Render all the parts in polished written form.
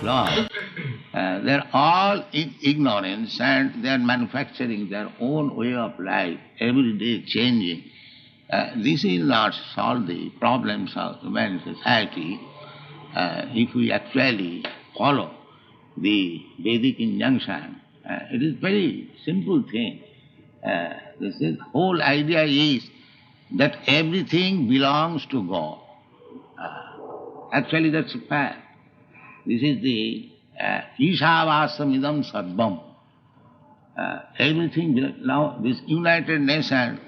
Lord, they're all in ignorance and they're manufacturing their own way of life, every day changing. This will not solve the problems of human society if we actually follow the Vedic injunction. It is very simple thing. This is, whole idea is that everything belongs to God. Actually that's a fact. This is the Ishavasam Sarvam. Everything, now this United Nations,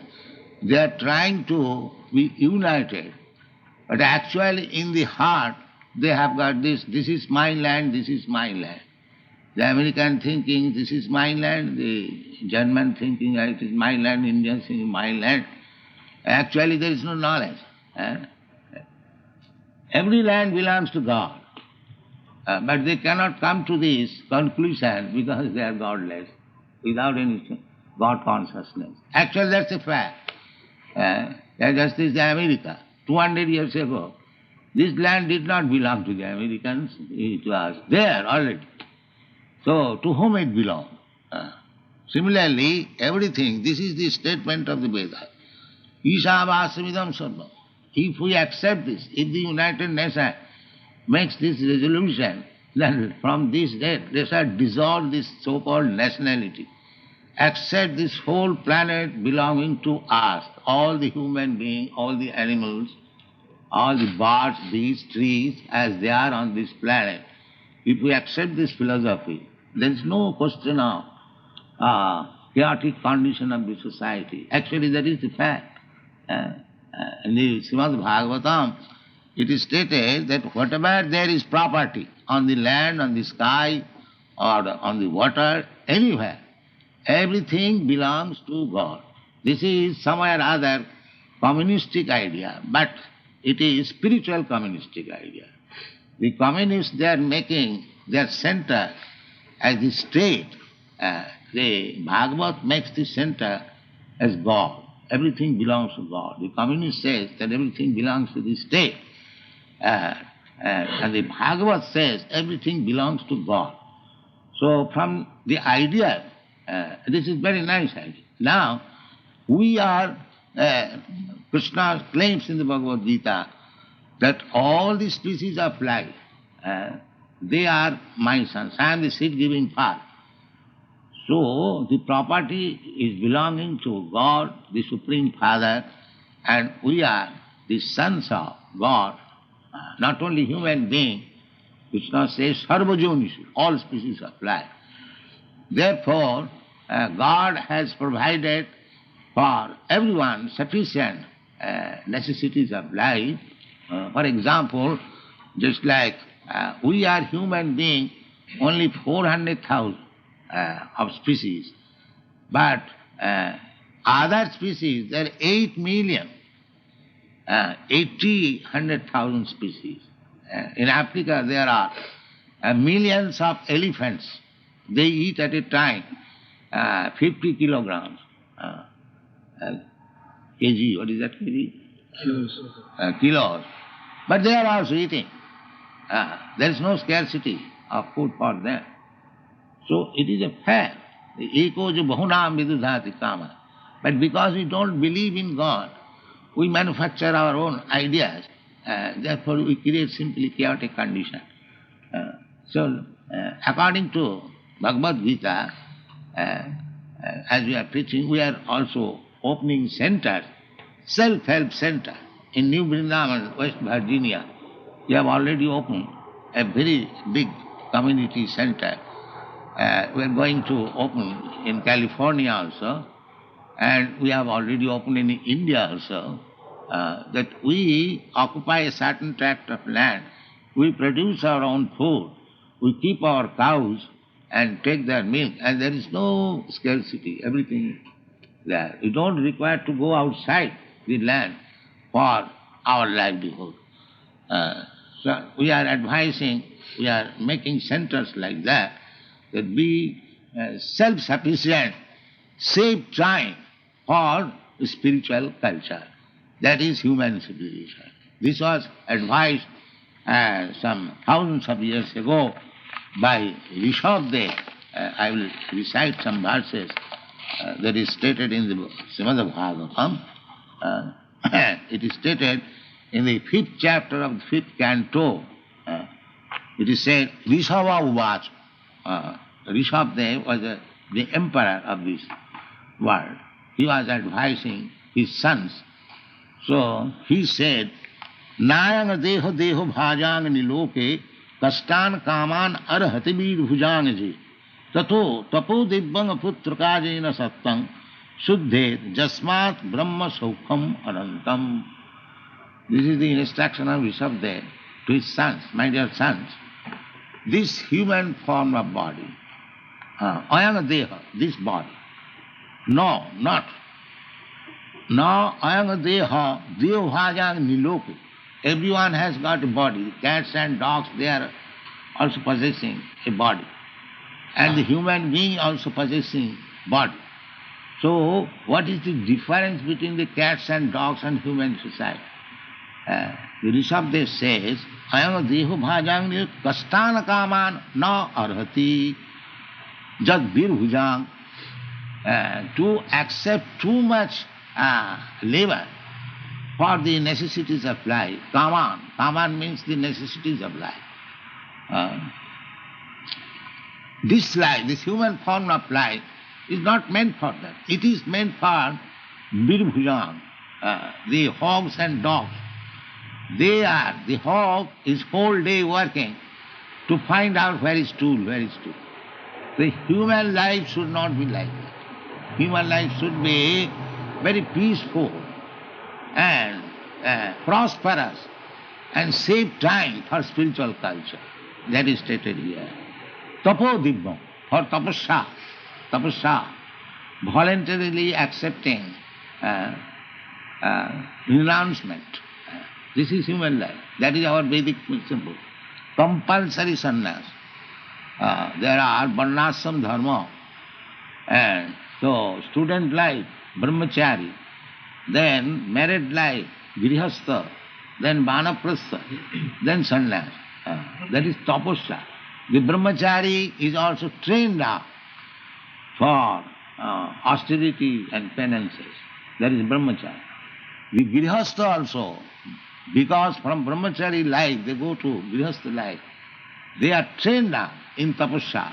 they are trying to be united, but actually in the heart they have got this is my land, this is my land. The American thinking, this is my land, the German thinking, it is my land, Indian thinking, my land. Actually there is no knowledge. Every land belongs to God. But they cannot come to this conclusion because they are godless, without any God consciousness. Actually that's a fact. Just as America, 200 years ago, this land did not belong to the Americans, it was there already. So to whom it belonged? Similarly, everything, this is the statement of the Veda. Ishavasam sarvam. If we accept this, if the United Nations makes this resolution, then from this day they shall dissolve this so-called nationality. Accept this whole planet belonging to us, all the human beings, all the animals, all the birds, beasts, trees, as they are on this planet. If we accept this philosophy, there is no question of chaotic condition of the society. Actually that is the fact. In the Srimad Bhagavatam, it is stated that whatever there is property on the land, on the sky, or on the water, anywhere, everything belongs to God. This is somewhere or other communistic idea, but it is spiritual communistic idea. The communists, they are making their center as the state. The Bhagavad makes the center as God. Everything belongs to God. The communist says that everything belongs to the state. And the Bhagavad says everything belongs to God. So from the idea, this is very nice idea. Now, we are, Krishna claims in the Bhagavad Gita that all the species of life, they are my sons. I am the seed-giving Father. So the property is belonging to God, the Supreme Father, and we are the sons of God. Not only human being, Krishna says, Sarvajonishu, all species of life. Therefore, God has provided for everyone sufficient necessities of life. For example, just like we are human beings, only 400,000 of species, but other species, there are 8 million. 100,000 species. In Africa there are millions of elephants. They eat at a time 50 kilograms. Kg, what is that kg? Kilos. Kilos. But they are also eating. There is no scarcity of food for them. So it is a fact. Eko jo bahunam vidudhati kama. But because we don't believe in God, we manufacture our own ideas, therefore we create simply chaotic condition. So, according to Bhagavad Gita, as we are preaching, we are also opening centers, self-help center. In New Vrindavan, West Virginia, we have already opened a very big community center. We are going to open in California also, and we have already opened in India also. That we occupy a certain tract of land, we produce our own food, we keep our cows and take their milk, and there is no scarcity, everything there. We don't require to go outside the land for our livelihood. So we are advising, we are making centers like that, that be self-sufficient, save time for spiritual culture. That is human civilization. This was advised some thousands of years ago by Rishabdev. I will recite some verses that is stated in the Srimad Bhagavatam. It is stated in the 5th chapter of the 5th canto. It is said, Rishabha Uvach. Rishabdev was the emperor of this world. He was advising his sons. So he said, Nayang deho deho bhajang niloke kastan kaman arhati bir bhujang ji tato tapo dibbang putrukajena sattang suddhe jasmat brahma saukham anantam. This is the instruction of Rishabdev to his sons, my dear sons. This human form of body, ayang deha, this body. No, not. No, ayang deha, deho bhajang niloke. Everyone has got a body. Cats and dogs, they are also possessing a body. And the human being also possessing body. So, what is the difference between the cats and dogs and human society? The Rishabdev says, Ayam deho bhajang kastana kaman na arhati jad bir bhujang. To accept too much labor for the necessities of life. Kaman. Kaman means the necessities of life. This life, this human form of life, is not meant for that. It is meant for birbhujang, the hogs and dogs. The hog is whole day working to find out where is stool, where is stool. The human life should not be like that. Human life should be very peaceful and prosperous and save time for spiritual culture. That is stated here. Tapo dibbam, for tapasya, voluntarily accepting renouncement. This is human life. That is our Vedic principle. Compulsory sannyas. There are varnashram dharma. And so, student life, brahmachari. Then married life, grihastha. Then vanaprastha. Then sannyas. That is tapasya. The brahmachari is also trained up for austerity and penances. That is brahmachari. The grihastha also, because from brahmachari life they go to grihastha life, they are trained up in tapasya.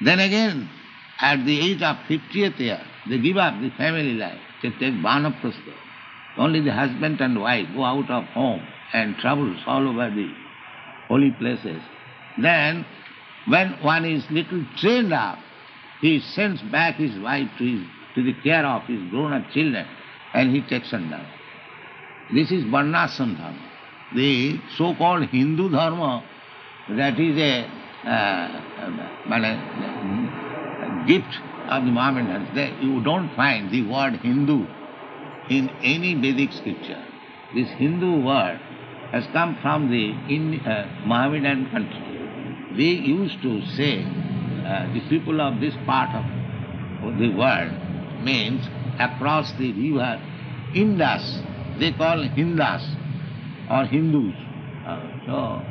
Then again, at the age of 50th year, they give up the family life. They take vanaprastha. Only the husband and wife go out of home and travels all over the holy places. Then, when one is little trained up, he sends back his wife to the care of his grown-up children, and he takes her down. This is varnashram dharma. The so-called Hindu dharma, that is a gift of the Mohammedans. You don't find the word Hindu in any Vedic scripture. This Hindu word has come from the Mohammedan country. They used to say, the people of this part of the world, means across the river Indus, they call Hindas or Hindus. So,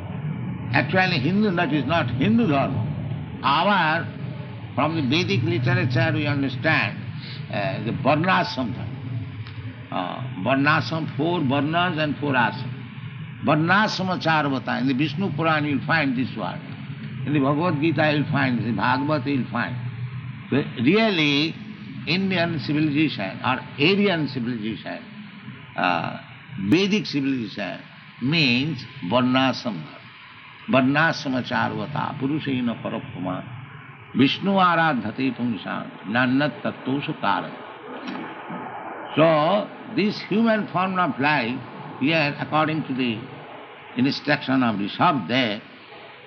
actually Hindu, that is not Hindu dharma. From the Vedic literature we understand the varnashram dharma. Varnashram, 4 varnas and 4 ashram. Varnashram charvata. In the Vishnu Puran you will find this word. In the Bhagavad Gita you will find, in the Bhagavad you will find. So, really, Indian civilization or Aryan civilization, Vedic civilization means varnashram. Varnashram charvata, purushena parapama, Vishnu aradhati pumsan, nannat tattosha karan. So, this human form of life, here according to the instruction of Rishabdev,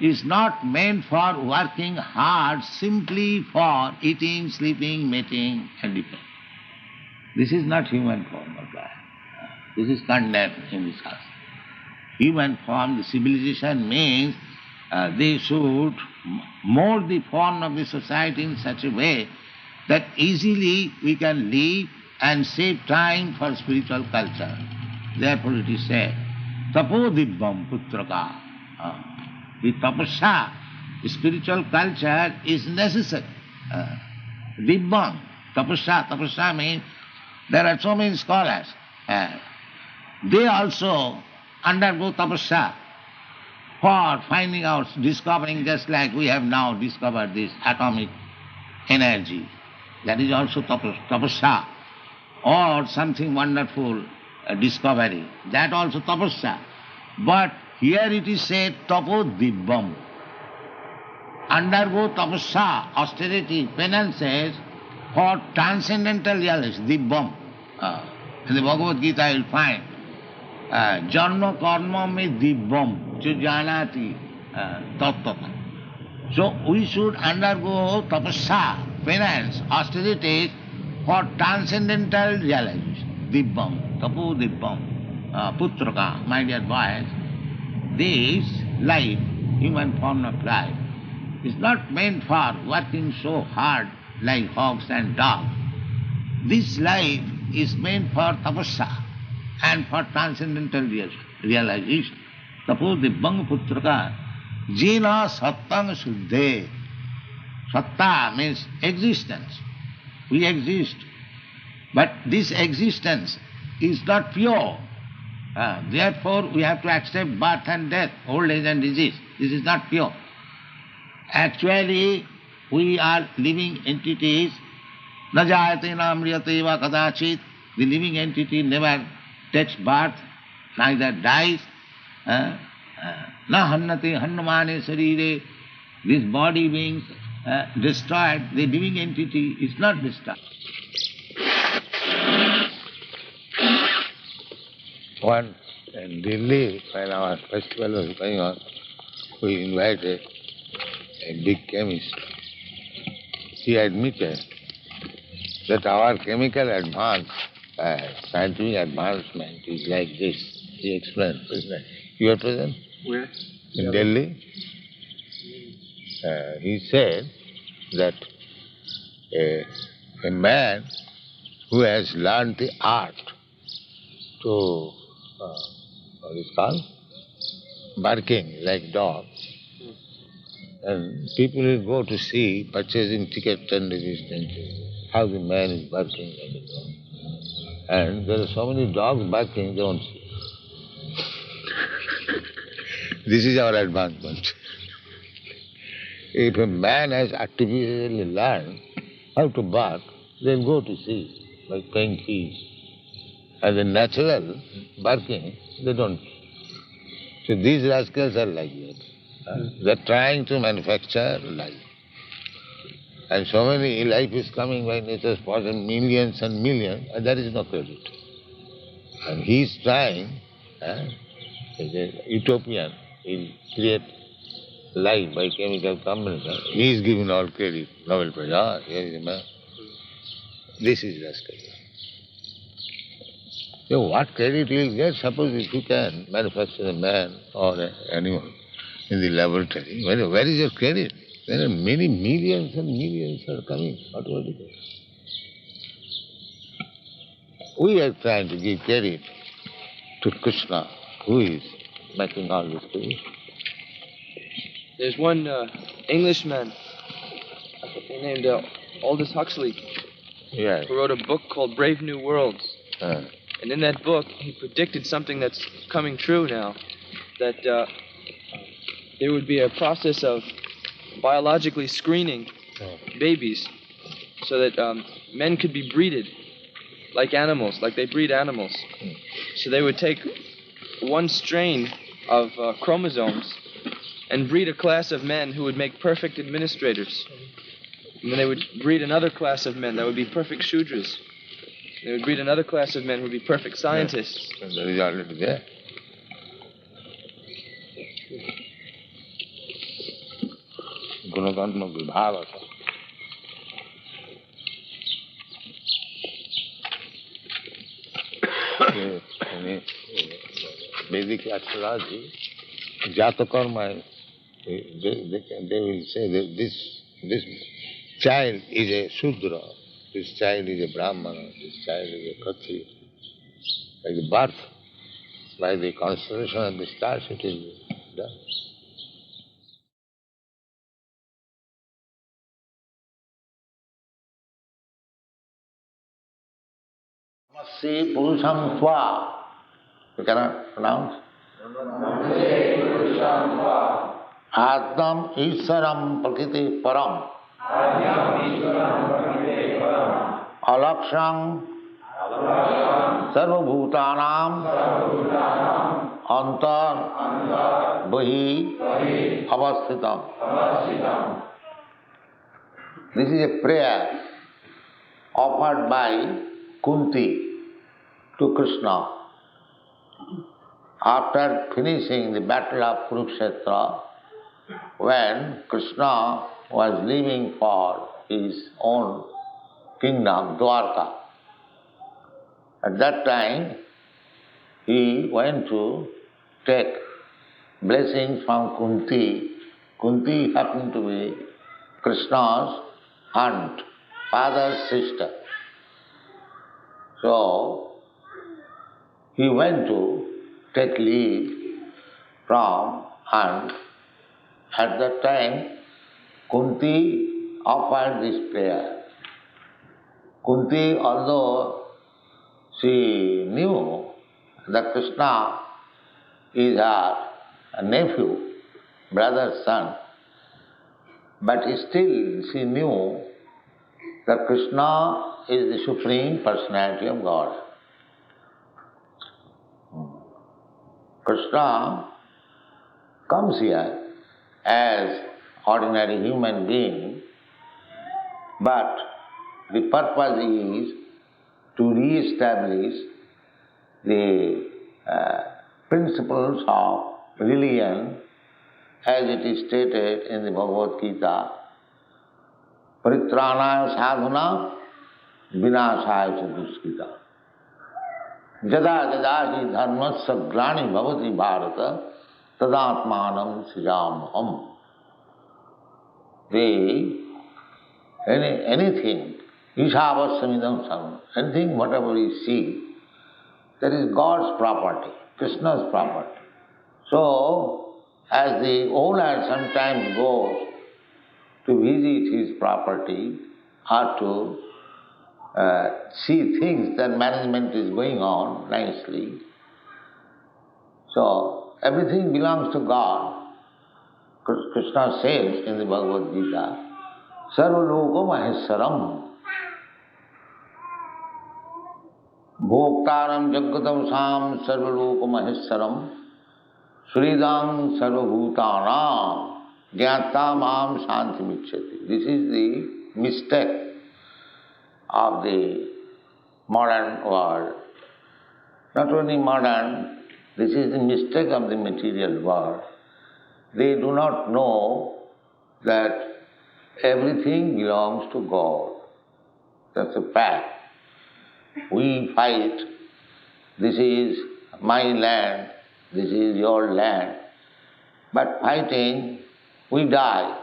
is not meant for working hard simply for eating, sleeping, mating, and eating. This is not human form of life. This is condemned in this house. Human form, the civilization means they should mold the form of the society in such a way that easily we can live and save time for spiritual culture. Therefore it is said, tapo dibbam putraka. The tapasya, spiritual culture is necessary. Dibbam, tapasya means there are so many scholars. They also undergo tapasya for finding out, discovering, just like we have now discovered this atomic energy. That is also tapasya. Or something wonderful discovery. That also tapasya. But here it is said tapo dibbam. Undergo tapasya, austerity, penances for transcendental realization, dibbam. In the Bhagavad Gita you will find janma karma me dibbam chujanati tattva. So we should undergo tapasya, penance, austerities for transcendental realization. Dibbam, tapo dibbam, putraka, my dear boys, this life, human form of life, is not meant for working so hard like hogs and dogs. This life is meant for tapasya and for transcendental realization. Tapo dibbam putraka, jena sattang suddhe. Satta means existence. We exist. But this existence is not pure. Therefore we have to accept birth and death, old age and disease. This is not pure. Actually we are living entities. Na jayate na amriyate va kadachit. The living entity never takes birth, neither dies. Na hannate hannamane sarire. This body being destroyed, the living entity is not destroyed. Once in Delhi, when our festival was going on, we invited a big chemist. He admitted that our chemical advance, scientific advancement is like this. He explained. You were present? Where? In Delhi. He said that a man who has learned the art to, what is called, barking like dogs, and people will go to see, purchasing tickets and resistance, how the man is barking like a dog. And there are so many dogs barking, they don't see. This is our advancement. If a man has artificially learned how to bark, they'll go to see by paying fees. And the natural barking, they don't. So these rascals are like that. They're trying to manufacture life. And so many life is coming by nature's poison, millions and millions, and there is no credit. And he's trying, he's a utopian, he'll create life by chemical combination. He is given all credit, Nobel Prize. Here is a man. This is rascal. So what credit he will get? Suppose if you can manufacture a man or an animal in the laboratory, where is your credit? There are many millions and millions are coming automatically. We are trying to give credit to Krishna, who is making all this credit. There's one Englishman named Aldous Huxley who wrote a book called Brave New Worlds. And in that book, he predicted something that's coming true now, that there would be a process of biologically screening babies so that men could be breeded like animals, like they breed animals. So they would take one strain of chromosomes and breed a class of men who would make perfect administrators. And then they would breed another class of men that would be perfect Shudras. They would breed another class of men who would be perfect scientists. And that is already there. गुणकर्म विभाग Vedic astrology, Jata Karma, they will say that this child is a Shudra, this child is a Brahmana, this child is a Kshatriya. By the birth, by the constellation of the stars, it is done. Namasi Purusham Swa. You cannot pronounce? Namasi Purusham Swa. Atmam Iswaram Prakriti Param. Atmam Iswaram Prakriti Param. Alaksham Sarvabhutanam Antar Bahi Avasthitam. This is a prayer offered by Kunti to Krishna after finishing the battle of Kurukshetra, when Krishna was leaving for his own kingdom, Dwarka. At that time, he went to take blessings from Kunti. Kunti happened to be Krishna's aunt, father's sister. So, he went to take leave from aunt. At that time, Kunti offered this prayer. Kunti, although she knew that Krishna is her nephew, brother's son, but still she knew that Krishna is the Supreme Personality of God. Krishna comes here as ordinary human being, but the purpose is to re-establish the principles of religion as it is stated in the Bhagavad Gita, Paritranaya sadhana vinashaya cha duskita. Jada jada hi dharmasya glani bhavati bharata tadatmanam srijamaham. Anything, ishavassamidam sarvam, anything whatever you see, that is God's property, Krishna's property. So, as the owner sometimes goes to visit his property or to see things that management is going on nicely, so everything belongs to God. Krishna says in the Bhagavad Gita, Sarva Loko Maheswaram Bhoktaram Jagatam Sam Sarva Loko Maheswaram Sridam Sarva Bhutanam Jnata Mam Shanti Michati. This is the mistake of the modern world. Not only modern, this is the mistake of the material world. They do not know that everything belongs to God. That's a fact. We fight, this is my land, this is your land. But fighting, we die.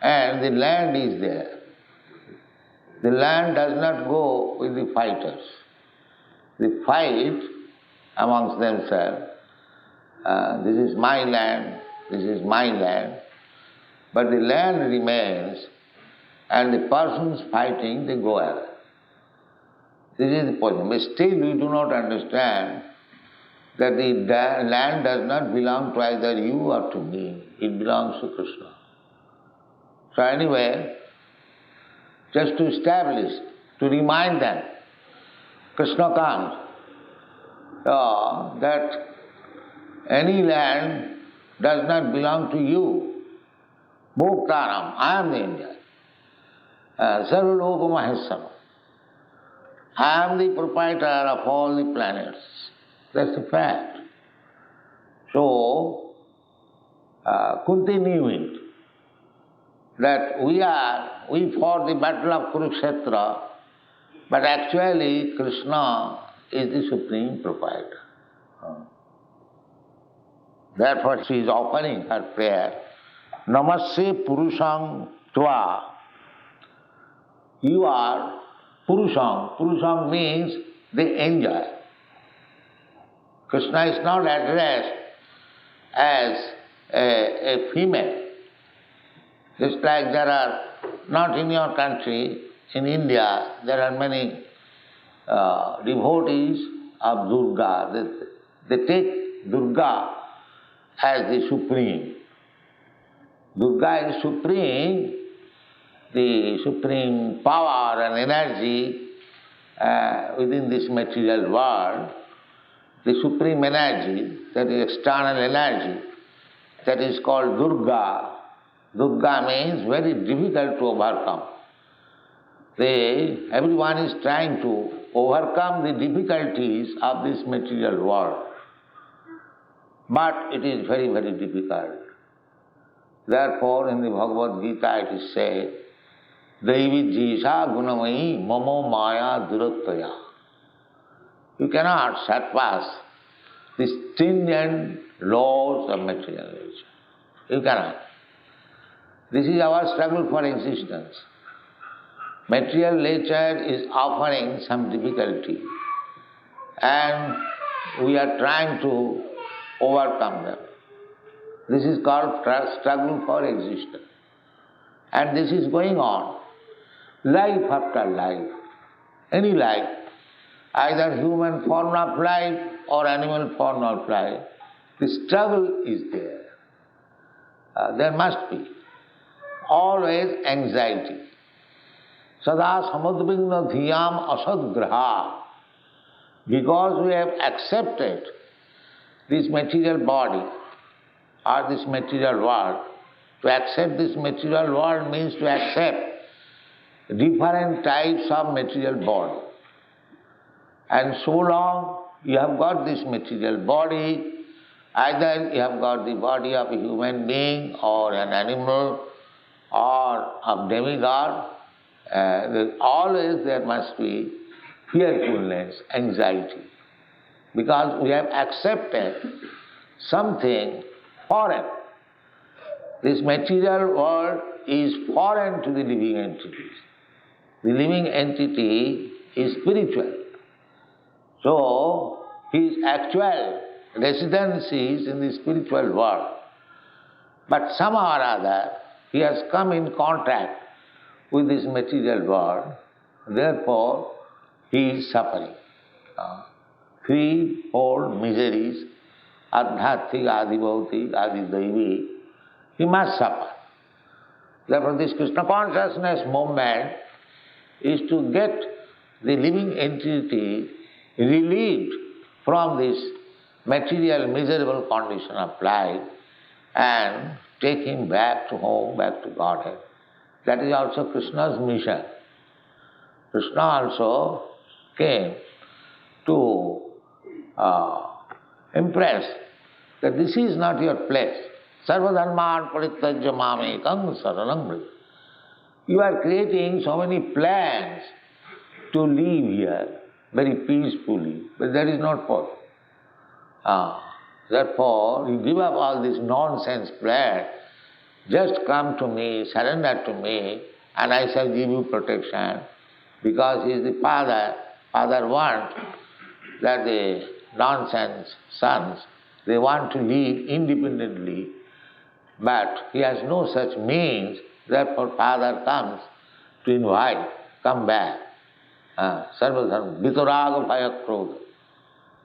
And the land is there. The land does not go with the fighters. They fight amongst themselves. This is my land, this is my land. But the land remains, and the persons fighting, they go away. This is the point. But still we do not understand that the land does not belong to either you or to me. It belongs to Krishna. So anyway, just to establish, to remind them, Krishna comes, that any land does not belong to you. Bhoktaram, I am the Indian. Sarva Loka Maheswaram. I am the proprietor of all the planets. That's a fact. So, Kunti knew it. that we fought the battle of Kurukshetra, but actually Krishna is the supreme proprietor. Therefore she is offering her prayer, Namasya Purusham Tva. You are Purusham. Purusham means the enjoy. Krishna is not addressed as a female. Just like there are, not in your country, in India, there are many devotees of Durga. They take Durga as the supreme. Durga is supreme, the supreme power and energy within this material world, the supreme energy, that is external energy, that is called Durga. Durga means very difficult to overcome. Everyone is trying to overcome the difficulties of this material world. But it is very, very difficult. Therefore, in the Bhagavad Gita it is said, Devi Jisha Gunamayi Mamo Maya Durattaya. You cannot surpass the stringent laws of material nature. You cannot. This is our struggle for existence. Material nature is offering some difficulty and we are trying to overcome them. This is called struggle for existence. And this is going on, life after life. Any life, either human form of life or animal form of life, the struggle is there. There must be. Always anxiety. Sada samadvigna dhiyam asadgraha. Because we have accepted this material body or this material world, to accept this material world means to accept different types of material body. And so long you have got this material body, either you have got the body of a human being or an animal or of demigod, always there must be fearfulness, anxiety, because we have accepted something foreign. This material world is foreign to the living entities. The living entity is spiritual. So, his actual residency is in the spiritual world. But somehow or other, he has come in contact with this material world, therefore he is suffering. Threefold miseries, adhyatthik, adibhautik, adidaivi, he must suffer. Therefore this Krishna consciousness movement is to get the living entity relieved from this material miserable condition of life and take him back to home, back to Godhead. That is also Krishna's mission. Krishna also came to impress that this is not your place. Sarva dharman parityajya mamekam saranam vraja. You are creating so many plans to live here very peacefully, but that is not possible. Therefore, you give up all this nonsense plan. Just come to me, surrender to me, and I shall give you protection. Because he is the father. Father wants that the nonsense sons, they want to live independently, but he has no such means. Therefore, father comes to invite, come back. Sarva dharma, vitaraga bhaya krodha.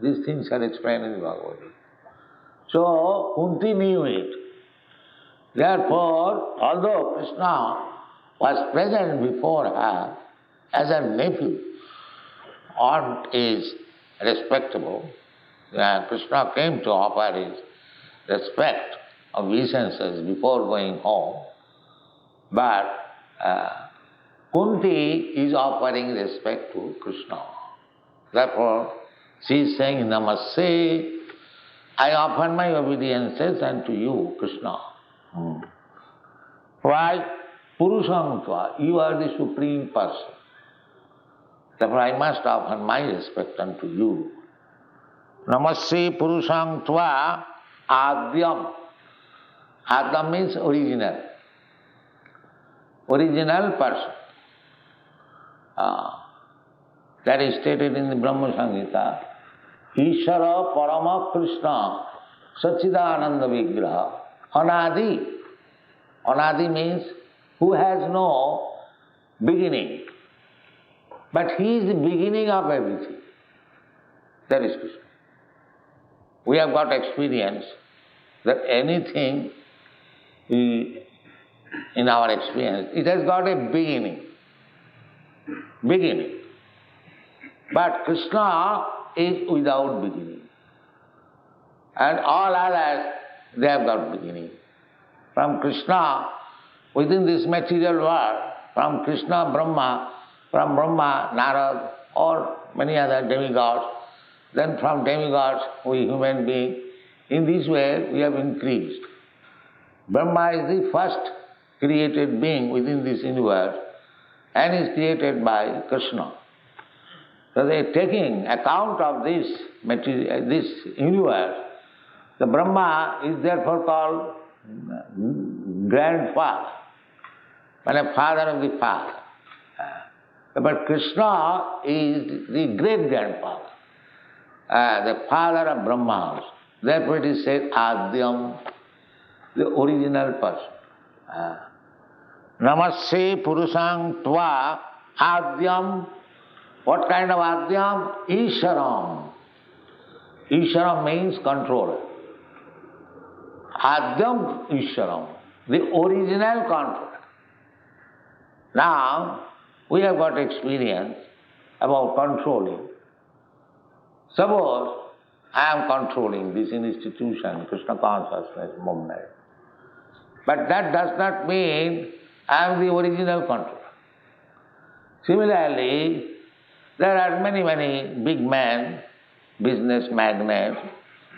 These things are explained in the Bhagavad Gita. So, Kunti knew it. Therefore, although Krishna was present before her as her nephew, aunt is respectable, Krishna came to offer his respect, obeisances before going home, but Kunti is offering respect to Krishna. Therefore, she is saying, Namaste, I offer my obeisances unto you, Krishna. Why? Purusham Tva, you are the Supreme Person. Therefore I must offer my respect unto you. Namaste Purusham Tva Adyam. Adyam means original. Original person. That is stated in the Brahma Samhita. Ishara Parama Krishna Sachidananda Vigraha. Anadi. Anadi means who has no beginning. But he is the beginning of everything. That is Krishna. We have got experience that anything in our experience, it has got a beginning. Beginning. But Krishna is without beginning. And all others, they have got beginning. From Krishna, within this material world, from Krishna, Brahma, from Brahma, Narad, or many other demigods, then from demigods, we human beings, in this way we have increased. Brahma is the first created being within this universe and is created by Krishna. So they are taking account of this material, this universe. The Brahma is therefore called grandfather, and father of the father. But Krishna is the great-grandfather, the father of Brahma. Therefore it is said Adyam, the original person. Namaste Purusham Tva Adyam. What kind of Adyam? Isharam. Isharam means controller. Adyam Isharam, the original controller. Now, we have got experience about controlling. Suppose I am controlling this institution, Krishna consciousness movement. But that does not mean I am the original controller. Similarly, there are many big men, business magnates,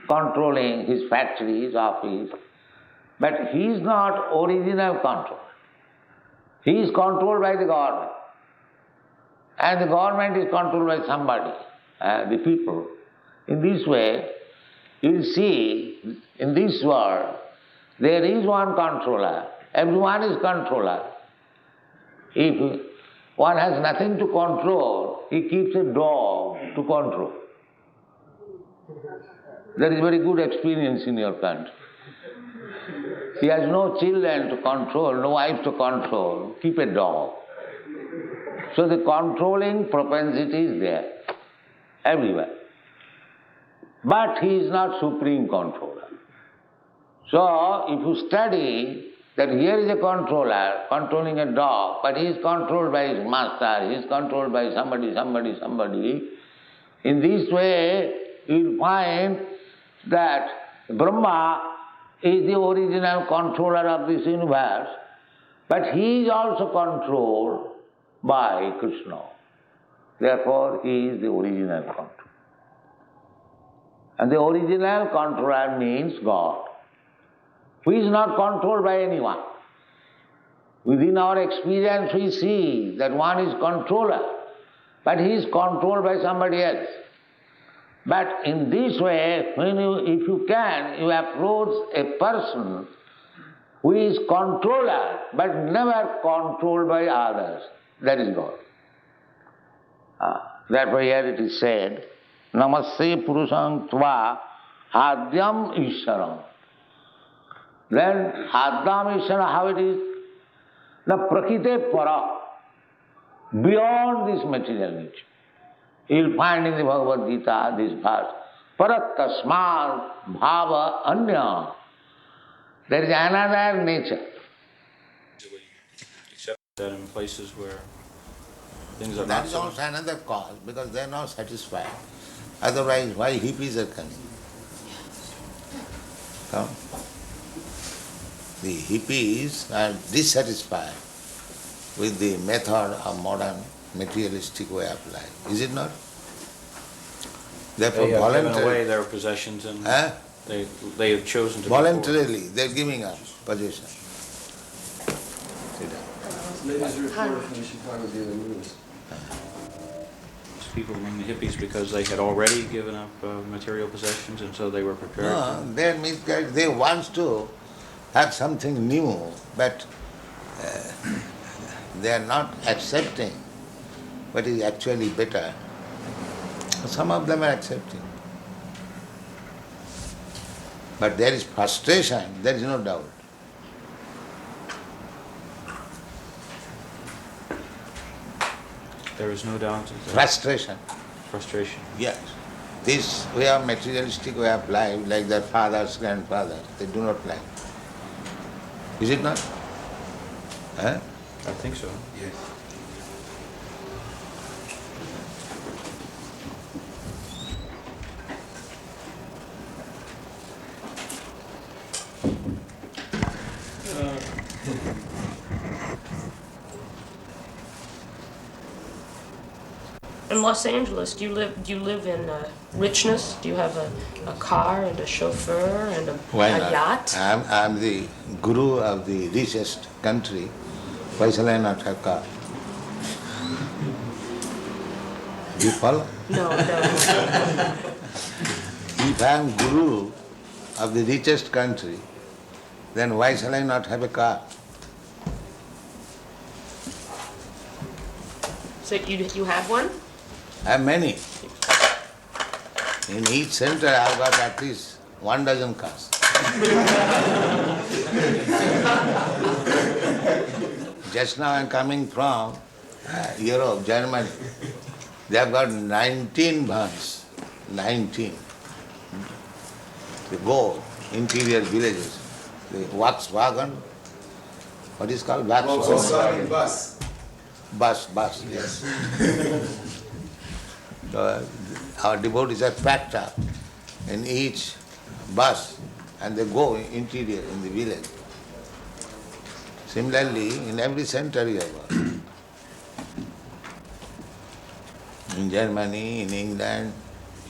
controlling his factory, his office, but he is not original controller. He is controlled by the government. And the government is controlled by somebody, the people. In this way, you will see, in this world, there is one controller. Everyone is controller. If one has nothing to control, he keeps a dog to control. That is very good experience in your country. He has no children to control, no wife to control, keep a dog. So the controlling propensity is there, everywhere. But he is not supreme controller. So if you study that here is a controller controlling a dog, but he is controlled by his master, he is controlled by somebody. In this way, you will find that Brahma is the original controller of this universe, but he is also controlled by Krishna. Therefore, he is the original controller. And the original controller means God, who is not controlled by anyone. Within our experience, we see that one is controller, but he is controlled by somebody else. But in this way, if you can, you approach a person who is controller, but never controlled by others. That is God. Therefore here it is said, Namaste Purusham Tva Adyam Isharam. Then Adyam Isharam, how it is? The Prakite Para, beyond this material nature. You will find in the Bhagavad Gita this verse, Parat Tasmat Bhava Anya. There is another nature. Except that in places where things are That not is so. also another cause, because they are not satisfied. Otherwise, why hippies are coming? Come. The hippies are dissatisfied with the method of modern materialistic way of life. Is it not? Therefore, They have given voluntarily, away their possessions and they have chosen to be poor. voluntarily, they are giving up possession. See that? Latest report from the Chicago Daily News. People among the hippies because they had already given up material possessions and so they were prepared No, to... they means that they want to have something new, but they are not accepting what is actually better. Some of them are accepting. But there is frustration, there is no doubt. There is no doubt. Frustration. Frustration. Yes. This way of materialistic way of life, like their fathers, grandfathers, they do not like. Is it not? Huh? I think so. Yes. In Los Angeles, do you live in richness? Do you have a car and a chauffeur and a Why not? yacht? I'm the guru of the richest country. Why shall I not have car? Do you follow? No. If I am guru of the richest country, then why shall I not have a car? So you have one? I have many. In each center I have got at least 12 cars. Just now I am coming from Europe, Germany. They have got 19 vans. 19. They go interior villages. The Volkswagen, what is called? Volkswagen bus. Bus, yes. So, our devotees are packed up in each bus and they go interior in the village. Similarly, in every center you have got. In Germany, in England,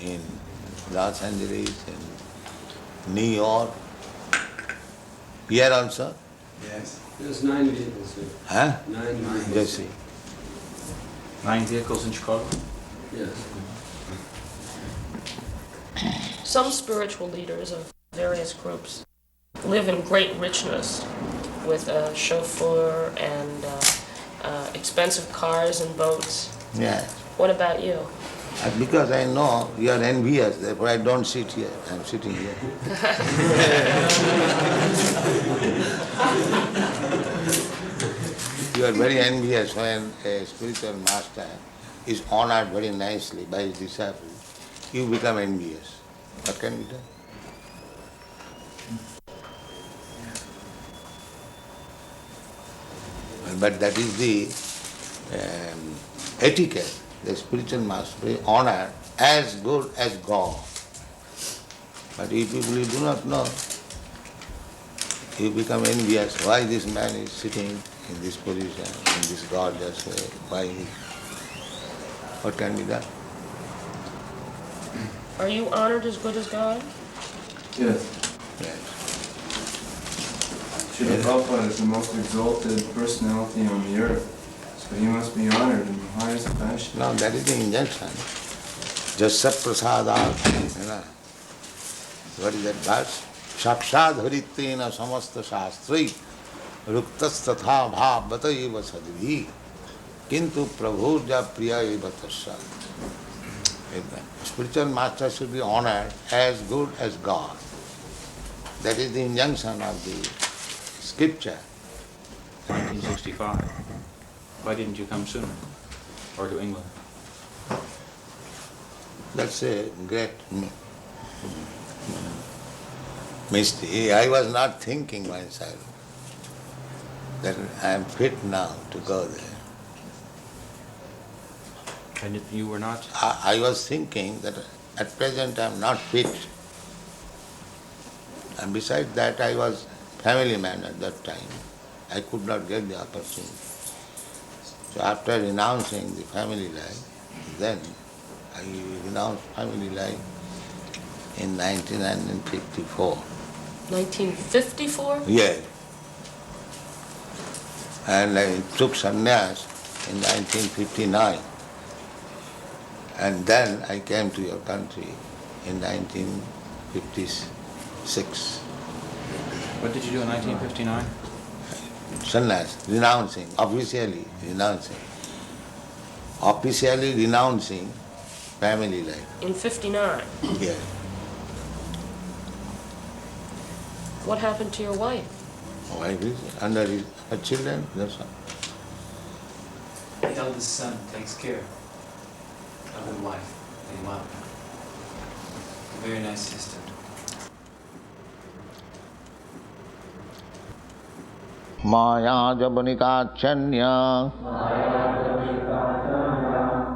in Los Angeles, in New York, here also. Yes. There's 9 vehicles here. Huh? 9 vehicles. Just see. 9 vehicles in Chicago? Yes. Some spiritual leaders of various groups live in great richness with a chauffeur and expensive cars and boats. Yes. What about you? Because I know you are envious, therefore I don't sit here. I am sitting here. You are very envious when a spiritual master is honored very nicely by his disciples. You become envious. What can be done? But that is the etiquette. The spiritual master is honored as good as God. But if people you do not know, you become envious. Why this man is sitting in this position, in this gorgeous way? Why? What can be done? Are you honored as good as God? Yes. Yes. Srila Prabhupada is the most exalted personality on the earth. So he must be honored in the highest fashion. Now that is the injunction. Jasya prasadat. What is that verse? Sakshad haritrena samasta shastri ruktas tatha bhavata eva sadvi kintu prabhurja priya eva tasya. Spiritual master should be honored as good as God. That is the injunction of the scripture. 1965. Why didn't you come sooner? Or to England? That's a great mystery. I was not thinking myself that I am fit now to go there. And you were not? I was thinking that at present I am not fit. And besides that, I was family man at that time. I could not get the opportunity. So after renouncing the family life, then I renounced family life in 1954. 1954? Yes. and I took sannyas in 1959. And then I came to your country in 1956. What did you do in 1959? Sannyas, renouncing, officially renouncing family life. In 59? Yes. What happened to your wife? Wife is under her children, that's all. The eldest son takes care of the wife, the mother. A very nice system. Maya jabanikachanya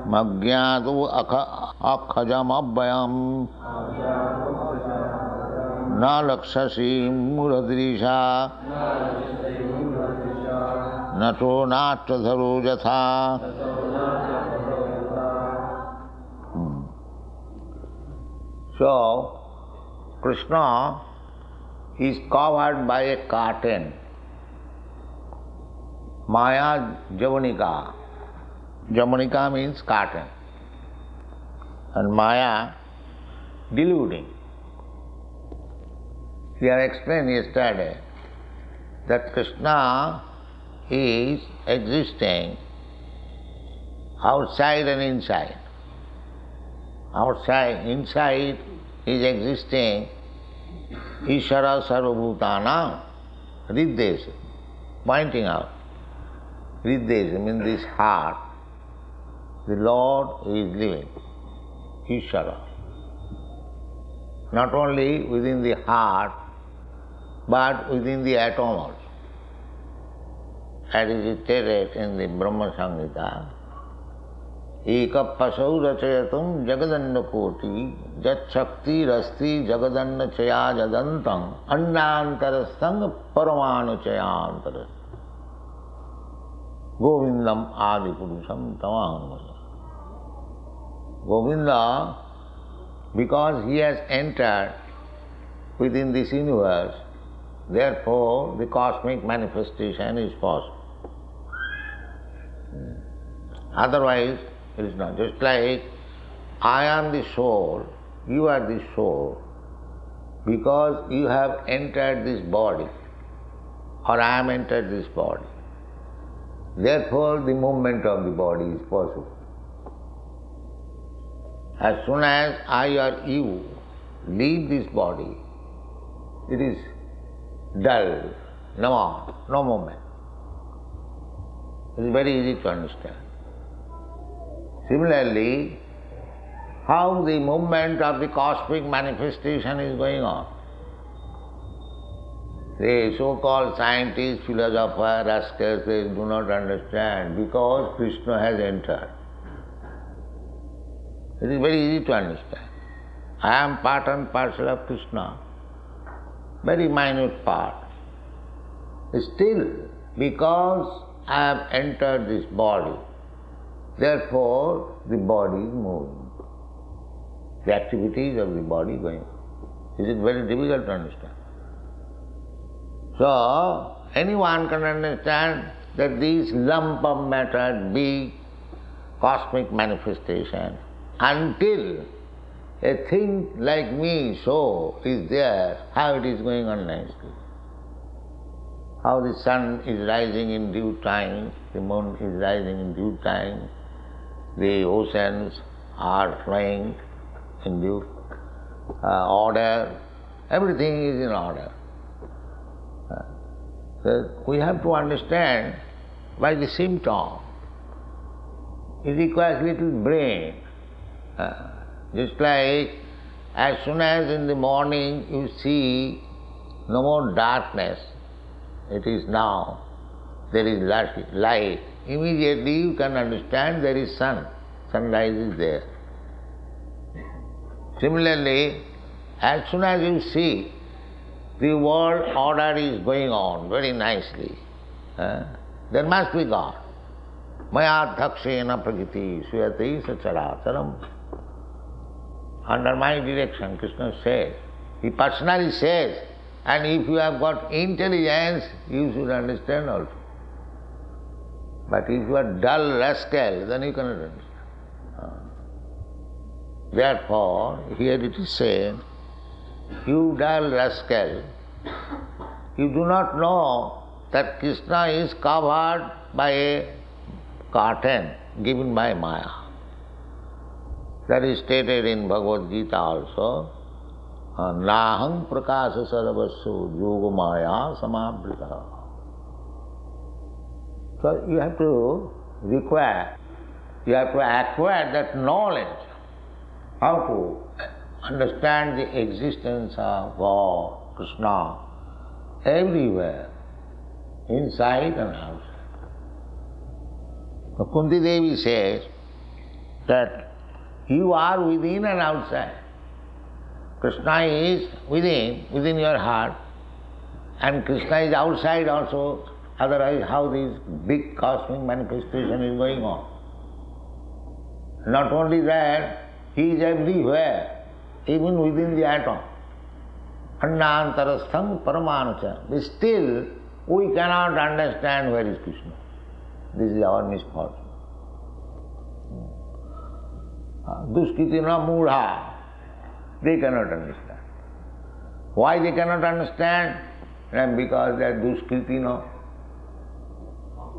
magyadu akhajam abbayam na lakshasi muradrisha nato natradharu jatha. So, Krishna is covered by a curtain. Maya javanika. Javanika means curtain. And Maya, deluding. We have explained yesterday that Krishna is existing outside and inside. Outside, inside is existing Ishara Sarvabhutana, Riddesa, pointing out. Riddesa means this heart, the Lord is living, Ishara. Not only within the heart, but within the atom also. As is stated in the Brahma Samhita, Eka pasau rachayatum jagadanna koti jat shakti rasti jagadanna chaya jadantam annantarastang paramanu chayantaras Govindam adipurusham tamangaya. Govinda, because he has entered within this universe, therefore the cosmic manifestation is possible. Otherwise, it is not. Just like I am the soul, you are the soul, because you have entered this body, or I am entered this body. Therefore, the movement of the body is possible. As soon as I or you leave this body, it is dull, no movement. It is very easy to understand. Similarly, how the movement of the cosmic manifestation is going on. The so-called scientists, philosophers, rascals, they do not understand because Krishna has entered. It is very easy to understand. I am part and parcel of Krishna, very minute part. Still, because I have entered this body, therefore the body is moving. The activities of the body going on. This is very difficult to understand. So, anyone can understand that this lump of matter, big cosmic manifestation, until a thing like me, so, is there, how it is going on nicely. How the sun is rising in due time, the moon is rising in due time, the oceans are flowing in due order, everything is in order. So we have to understand by the symptom. It requires little brain. Just like as soon as in the morning you see no more darkness, it is now, there is light, immediately you can understand there is sun, sunrise is there. Similarly, as soon as you see the world order is going on very nicely, there must be God. Maya dhakshena prakriti suyate sacharacharam. Under my direction, Krishna says, he personally says, and if you have got intelligence, you should understand also. But if you are dull rascal, then you cannot understand. Therefore, here it is said, you dull rascal, you do not know that Krishna is covered by a curtain given by Maya. That is stated in Bhagavad Gita also. Naham prakasa sarvasya yoga maya samabrita. So you have to acquire that knowledge, how to understand the existence of God, Krishna, everywhere, inside and outside. So Kunti Devi says that you are within and outside. Krishna is within your heart, and Krishna is outside also. Otherwise, how this big cosmic manifestation is going on? Not only that, he is everywhere, even within the atom. Annantarastham paramanucha. But still, we cannot understand where is Krishna. This is our misfortune. Duskitina mudha. They cannot understand. Why they cannot understand? Because they are duskritina,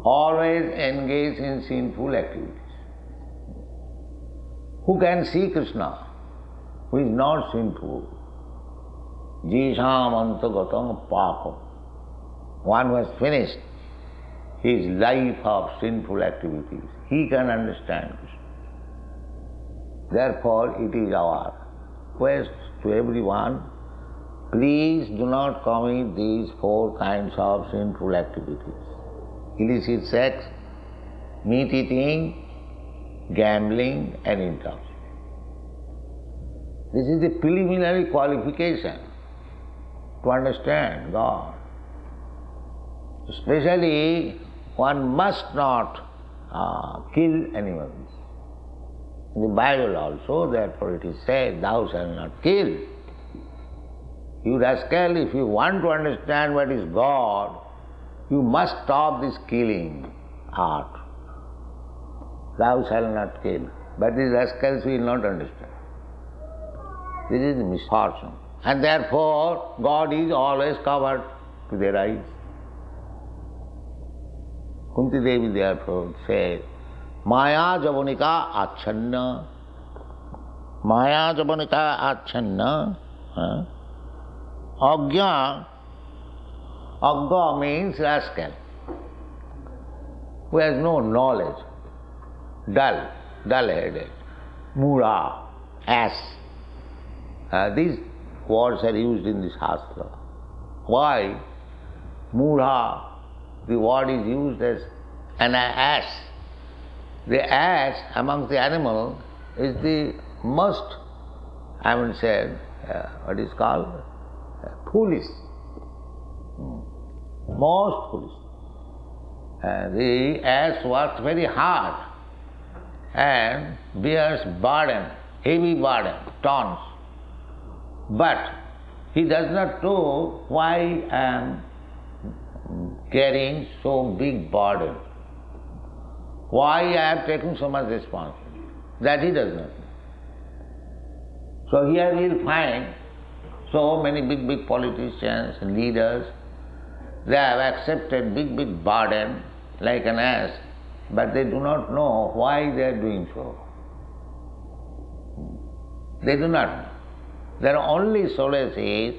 always engaged in sinful activities. Who can see Krishna? Who is not sinful? Jisham antagatam papam. One who has finished his life of sinful activities, he can understand Krishna. Therefore, it is our request to everyone, please do not commit these 4 kinds of sinful activities. Illicit sex, meat eating, gambling and intoxication. This is the preliminary qualification to understand God. Especially, one must not kill animals. In the Bible also, therefore it is said, thou shalt not kill. You rascal, if you want to understand what is God, you must stop this killing art. Thou shalt not kill. But these rascals will not understand. This is the misfortune. And therefore, God is always covered to their eyes. Kunti Devi therefore said, Maya javanika achanna. Maya javanika achanna. Agya. Agya means rascal, who has no knowledge, dull-headed. Mura, ass. These words are used in the Shastra. Why? Mura, the word is used as an ass. The ass amongst the animal is the most, I would say, what is called? Foolish. Most foolish. The ass works very hard and bears burden, heavy burden, tons. But he does not know why I am carrying so big burden. Why I have taken so much responsibility? That he does not know. So here we will find so many big politicians and leaders, they have accepted big burden like an ass, but they do not know why they are doing so. They do not know. Their only solace is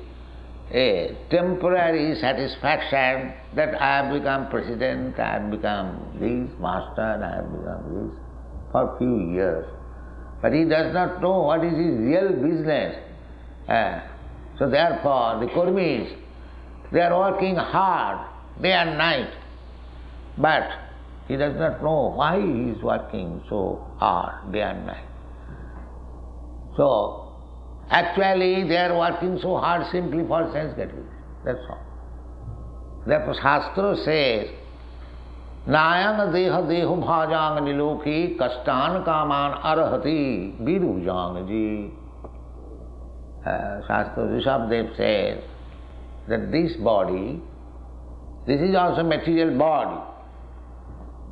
a temporary satisfaction that I have become president, I have become this, master, I have become this, for a few years. But he does not know what is his real business. So therefore, the Kurmis, they are working hard, day and night, but he does not know why he is working so hard, day and night. So, actually, they are working so hard simply for sense gratification. That's all. Therefore, Shastra says, Nayang deha deho bhajang niloki kastan kaman arahati virujang ji. Shastra Rishabdev says that this body, this is also material body.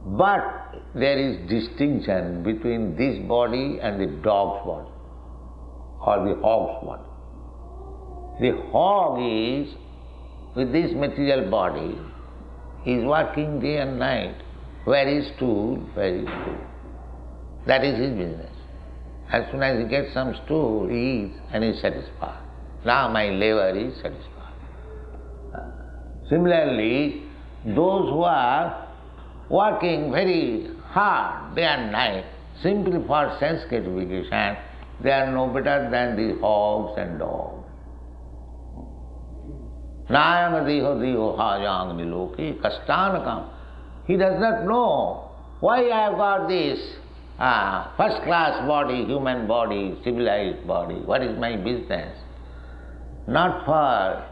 But there is distinction between this body and the dog's body or the hog's body. The hog is, with this material body, is working day and night. Where is stool? Where is stool? That is his business. As soon as he gets some stool, he eats and is satisfied. Now my labor is satisfied. Similarly, those who are working very hard day and night simply for sense gratification, they are no better than the hogs and dogs. Nayang diho diho hajang niloki kastanakam. He does not know why I have got this first class body, human body, civilized body. What is my business? Not for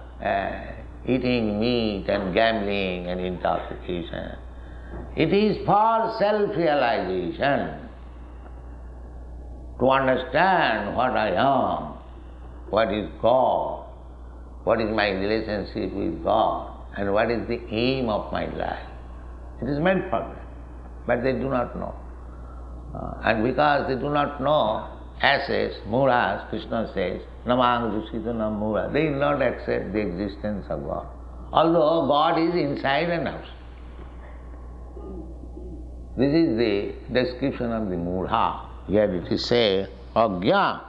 eating meat and gambling and intoxication. It is for self-realization, to understand what I am, what is God, what is my relationship with God, and what is the aim of my life. It is meant for them, but they do not know. And because they do not know, asses, muras, Krishna says, namang dushitanam mura, they will not accept the existence of God. Although God is inside and outside. This is the description of the mudha. Here it is said, agya.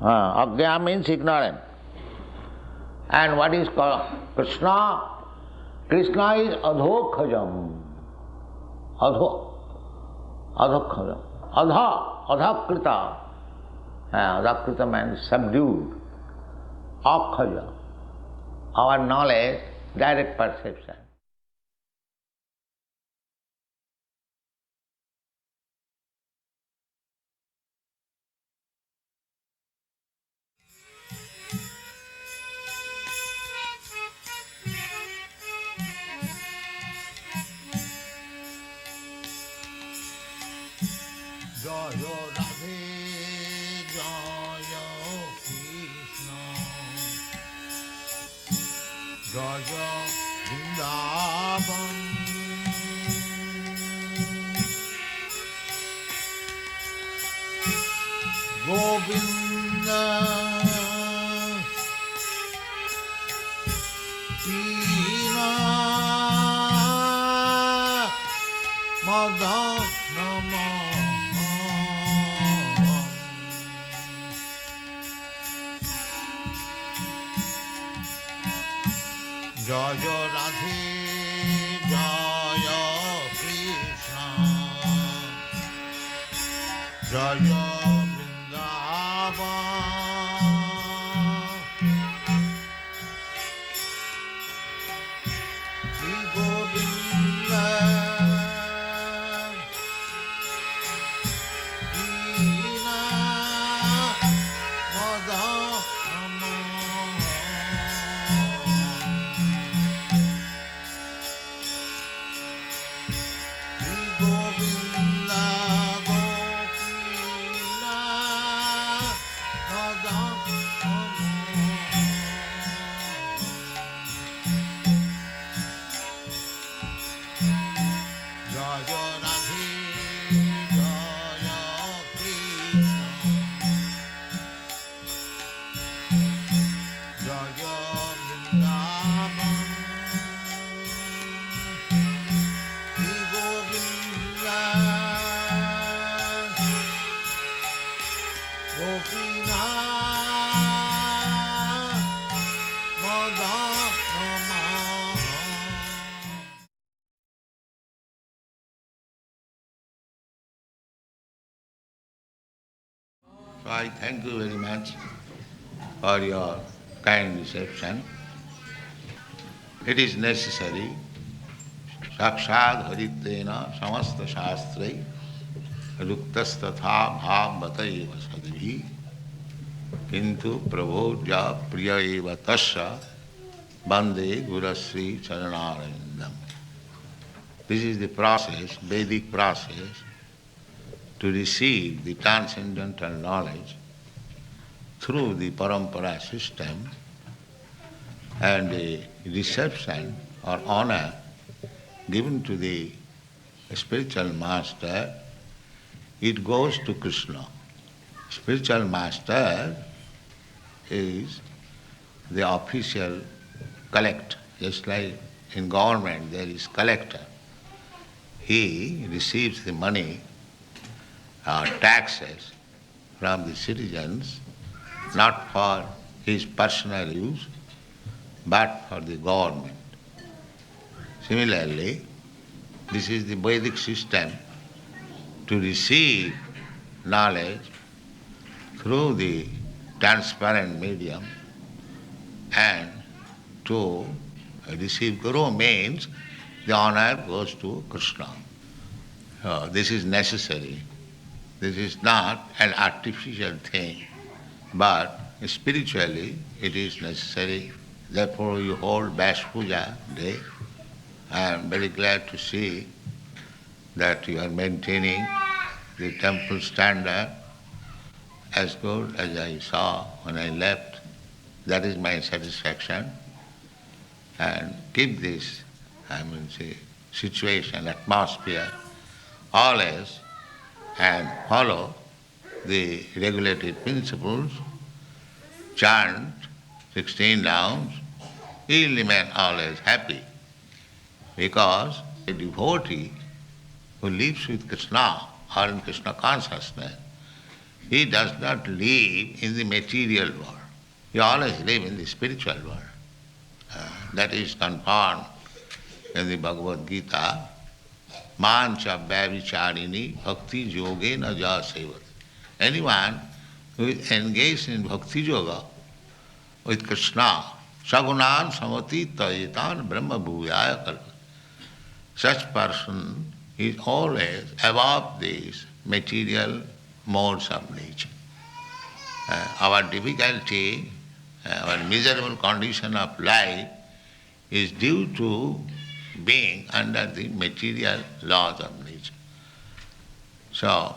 Agya means ignorant. And what is called Krishna? Krishna is adhokhajam. Adhokhajam. Adhakrita. Adhakrita means subdued. Akhaja. Our knowledge, direct perception. Jaya Radhe, Jaya Krishna, Jaya Vrindavan, Govinda, Krishna, Madhanama. Jaya Radhe, Jaya Krishna, Jaya Vrindavan, Shri Govinda, Krishna, Madhanama. So I thank you very much for your kind reception. It is necessary, sakshad haritvena samasta shastrai ruktastatha bhavataiva sadhi kintu prabhodya priya eva tasya bande gurasri charanarindam. This is the process, Vedic process, to receive the transcendental knowledge through the parampara system, and the reception or honor given to the spiritual master, it goes to Krishna. Spiritual master is the official collector. Just like in government there is collector. He receives the money or taxes from the citizens, not for his personal use, but for the government. Similarly, this is the Vedic system to receive knowledge through the transparent medium and to receive Guru means the honor goes to Krishna. This is necessary. This is not an artificial thing, but spiritually it is necessary. Therefore you hold Vash Puja day. I am very glad to see that you are maintaining the temple standard as good as I saw when I left. That is my satisfaction. And keep this, situation, atmosphere, always, and follow the regulated principles, chant 16 rounds, he will remain always happy. Because a devotee who lives with Krishna or in Krishna consciousness, he does not live in the material world. He always lives in the spiritual world. That is confirmed in the Bhagavad Gita. Mancha Vyavicharini Bhakti Yogena Jasevat. Anyone who is engaged in Bhakti Yoga with Krishna, Sagunan Samati Tayetan Brahma Bhuyaya Kalpa. Such person is always above these material modes of nature. Our difficulty, our miserable condition of life is due to being under the material laws of nature. So,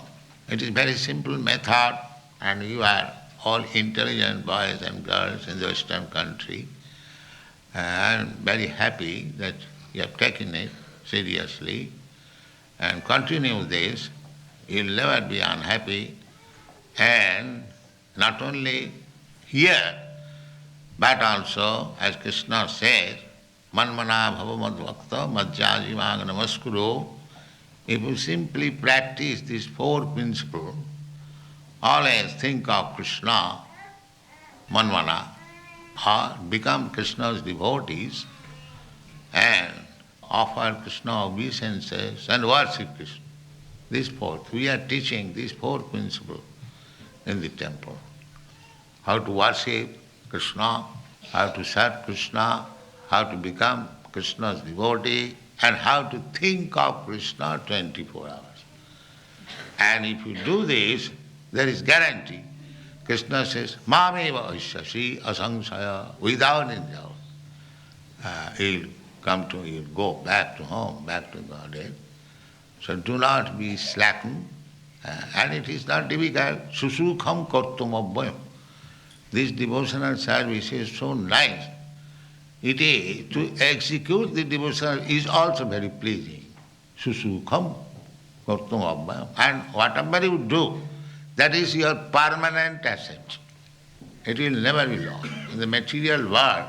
it is very simple method, and you are all intelligent boys and girls in the Western country. I am very happy that you have taken it seriously and continue this. You will never be unhappy, and not only here, but also, as Krishna says, Manmana bhava madvakta madhyajivang namaskuro. If you simply practice these four principles, always think of Krishna, manmana, or become Krishna's devotees and offer Krishna obeisances and worship Krishna. These four. We are teaching these four principles in the temple. How to worship Krishna, how to serve Krishna, how to become Krishna's devotee, and how to think of Krishna 24 hours. And if you do this, there is guarantee. Krishna says, Mameva Aishasi Asangsaya, without any doubt. He'll go back to home, back to Godhead. So do not be slackened. And it is not difficult. Susukham kartum abhyam. This devotional service is so nice. It is, to execute the devotional is also very pleasing. Susukham kartum abhyam. And whatever you do, that is your permanent asset. It will never be lost. In the material world,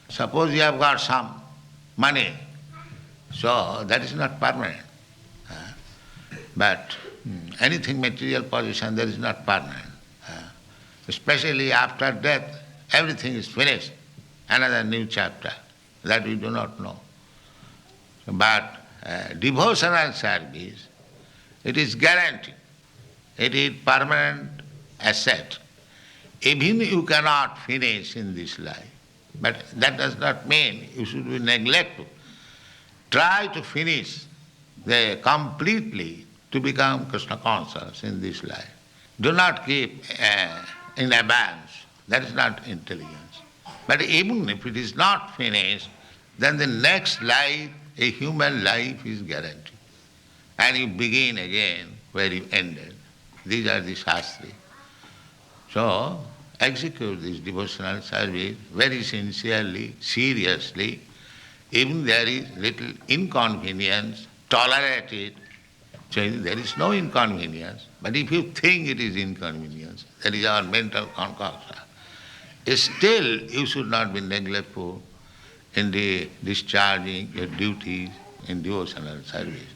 suppose you have got some money, so that is not permanent. But anything material possession, that is not permanent. Especially after death, everything is finished. Another new chapter that we do not know. But devotional service, it is guaranteed. It is permanent asset. Even you cannot finish in this life. But that does not mean you should be neglectful. Try to finish completely to become Krishna conscious in this life. Do not keep in abeyance. That is not intelligence. But even if it is not finished, then the next life, a human life, is guaranteed. And you begin again where you ended. These are the Shastri. So, execute this devotional service very sincerely, seriously. Even there is little inconvenience, tolerate it, so there is no inconvenience. But if you think it is inconvenience, that is our mental concoction. Still, you should not be neglectful in the discharging your duties in devotional service.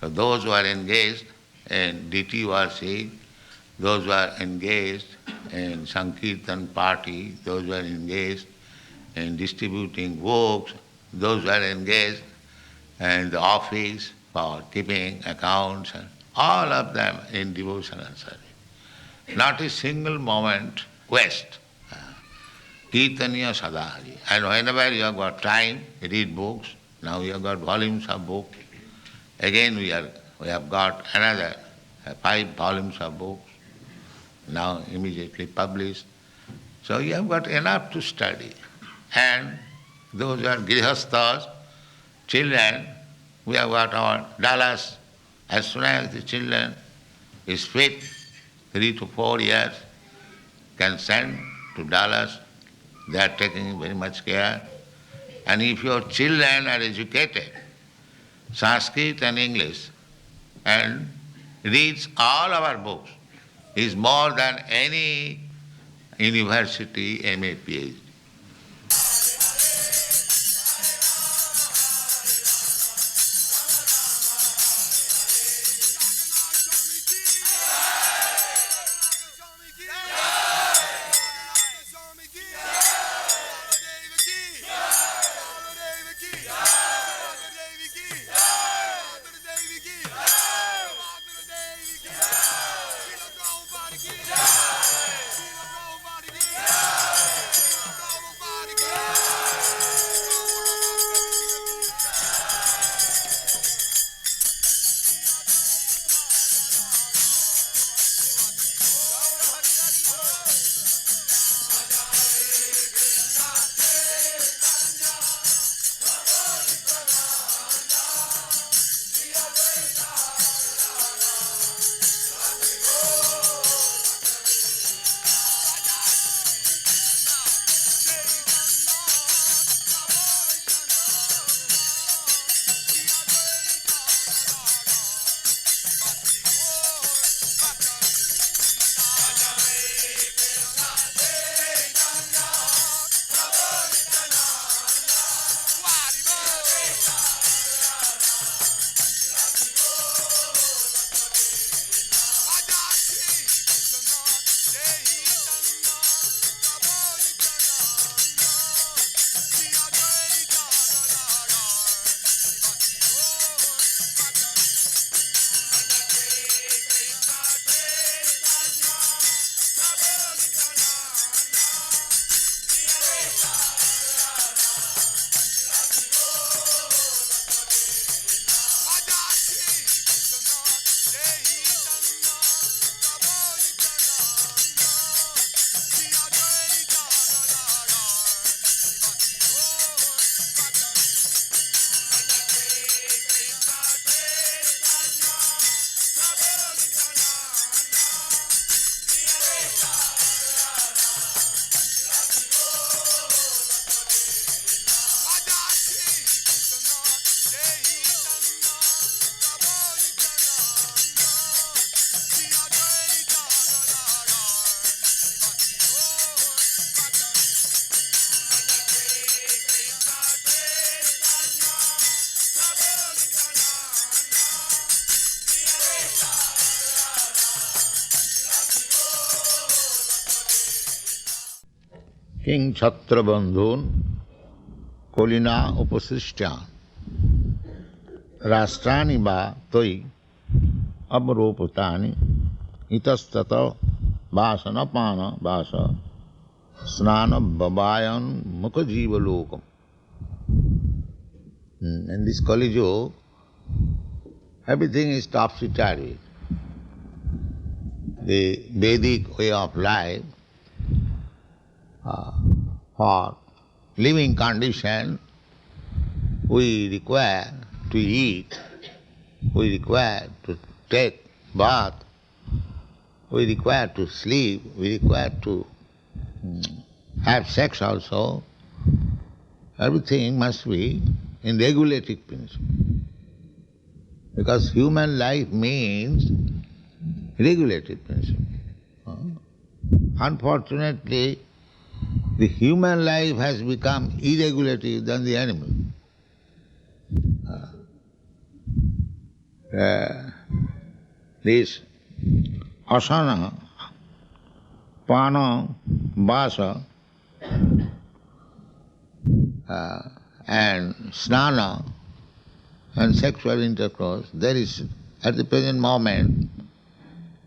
So those who are engaged in deity worship, those who are engaged in Sankirtan party, those who are engaged in distributing books, those who are engaged in the office for keeping accounts, and all of them in devotional service. Not a single moment waste. Kirtaniya sadhari. And whenever you have got time, read books. Now we have got volumes of books. Again we have got another 5 volumes of books, now immediately published. So you have got enough to study. And those who are grihasthas, children, we have got our Dallas. As soon as the children is fit, 3 to 4 years, can send to Dallas. They are taking very much care. And if your children are educated, Sanskrit and English, and reads all our books, is more than any university MA, PhD. King Chhatra Bandhun Kolina Upasishtyan Rashtrani ba toi abroputani itastata vasanapana vasa snana babayan mukajiva lokam. In this Kali Yuga, everything is topsy-turvy. The Vedic way of life for living condition, we require to eat, we require to take bath, we require to sleep, we require to have sex also. Everything must be in regulative principle. Because human life means regulated principle. Unfortunately, the human life has become irregulative than the animal. This asana, pana, vasa, and snana and sexual intercourse, there is, at the present moment,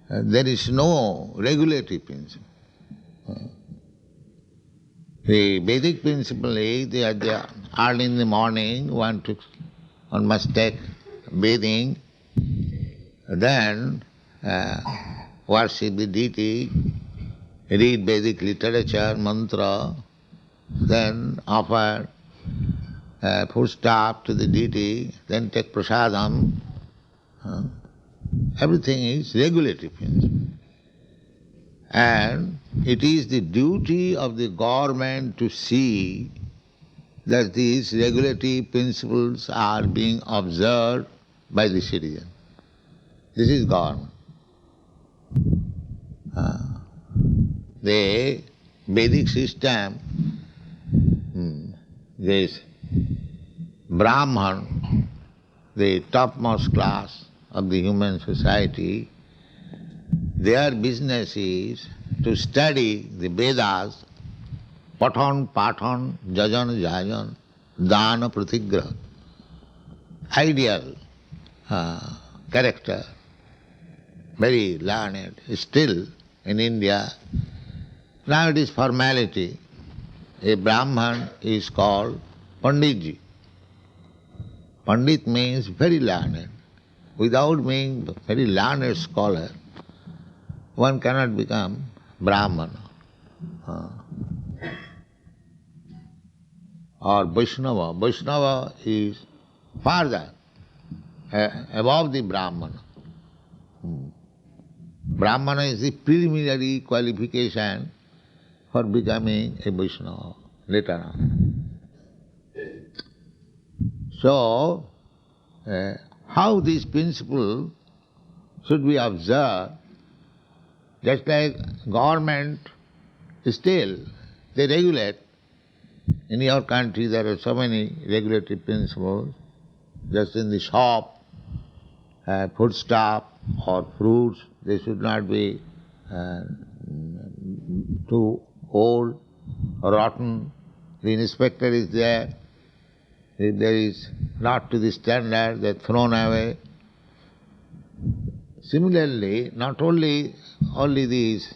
there is no regulative principle. The Vedic principle is that early in the morning one must take bathing, then worship the deity, read Vedic literature, mantra, then offer foodstuff to the deity, then take prasadam. Everything is regulative principle. And it is the duty of the government to see that these regulative principles are being observed by the citizen. This is government. The Vedic system, this Brahman, the topmost class of the human society, their business is to study the Vedas, Pathan, Pathan, Jajan, Jajan, Dana, Pratigraha, ideal character, very learned. Still in India, now it is formality. A Brahman is called Panditji. Pandit means very learned. Without being a very learned scholar, one cannot become Brahmana. Or Vaishnava. Vaishnava is farther, above the Brahmana. Brahmana is the preliminary qualification for becoming a Vaishnava later on. So, how this principle should be observed, just like government still, they regulate. In your country there are so many regulatory principles, just in the shop, foodstuff or fruits, they should not be too old or rotten. The inspector is there. If there is not to the standard, they are thrown away. Similarly, not only these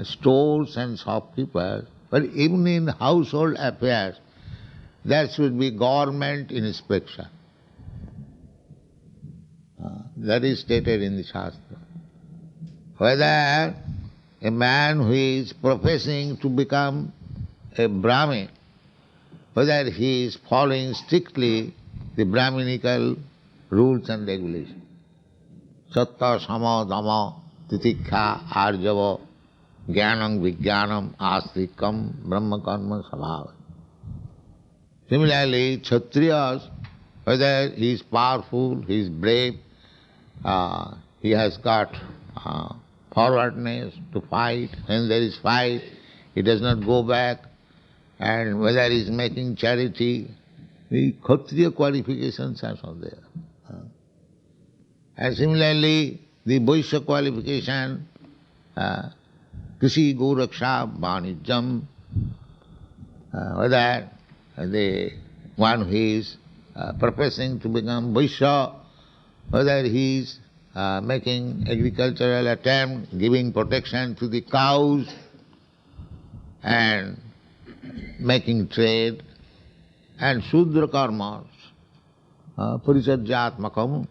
stores and shopkeepers, but even in household affairs, there should be government inspection. That is stated in the Shastra. Whether a man who is professing to become a Brahmin, whether he is following strictly the Brahminical rules and regulations. Satta, sama, dhamma, titikha, arjava, jnanam, vijnanam, astikam, brahma karma, sabhava. Similarly, Kshatriyas, whether he is powerful, he is brave, he has got forwardness to fight, when there is fight, he does not go back, and whether he is making charity, the Kshatriya qualifications are all there. And similarly, the Vaishya qualification, Krishi, Goraksha, Vanijam, whether the one who is professing to become Vaishya, whether he is making agricultural attempt, giving protection to the cows, and making trade, and Shudra karmas, Parisajyatmakam.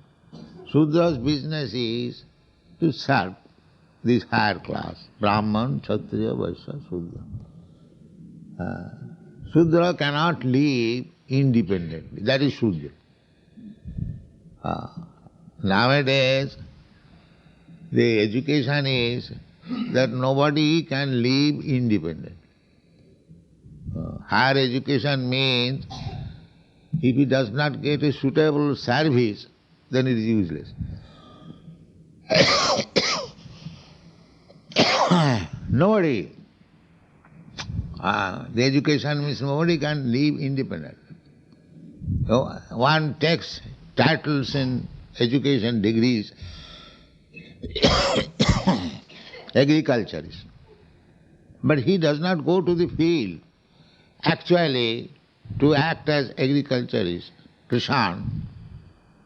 Shudra's business is to serve this higher class, Brahman, Kshatriya, Vaishya, Shudra. Shudra cannot live independently, that is Shudra. Nowadays, the education is that nobody can live independently. Higher education means if he does not get a suitable service then it is useless. Nobody, the education means nobody can live independently. So one takes titles in education, degrees, agriculturist. But he does not go to the field actually to act as agriculturist, Krishna.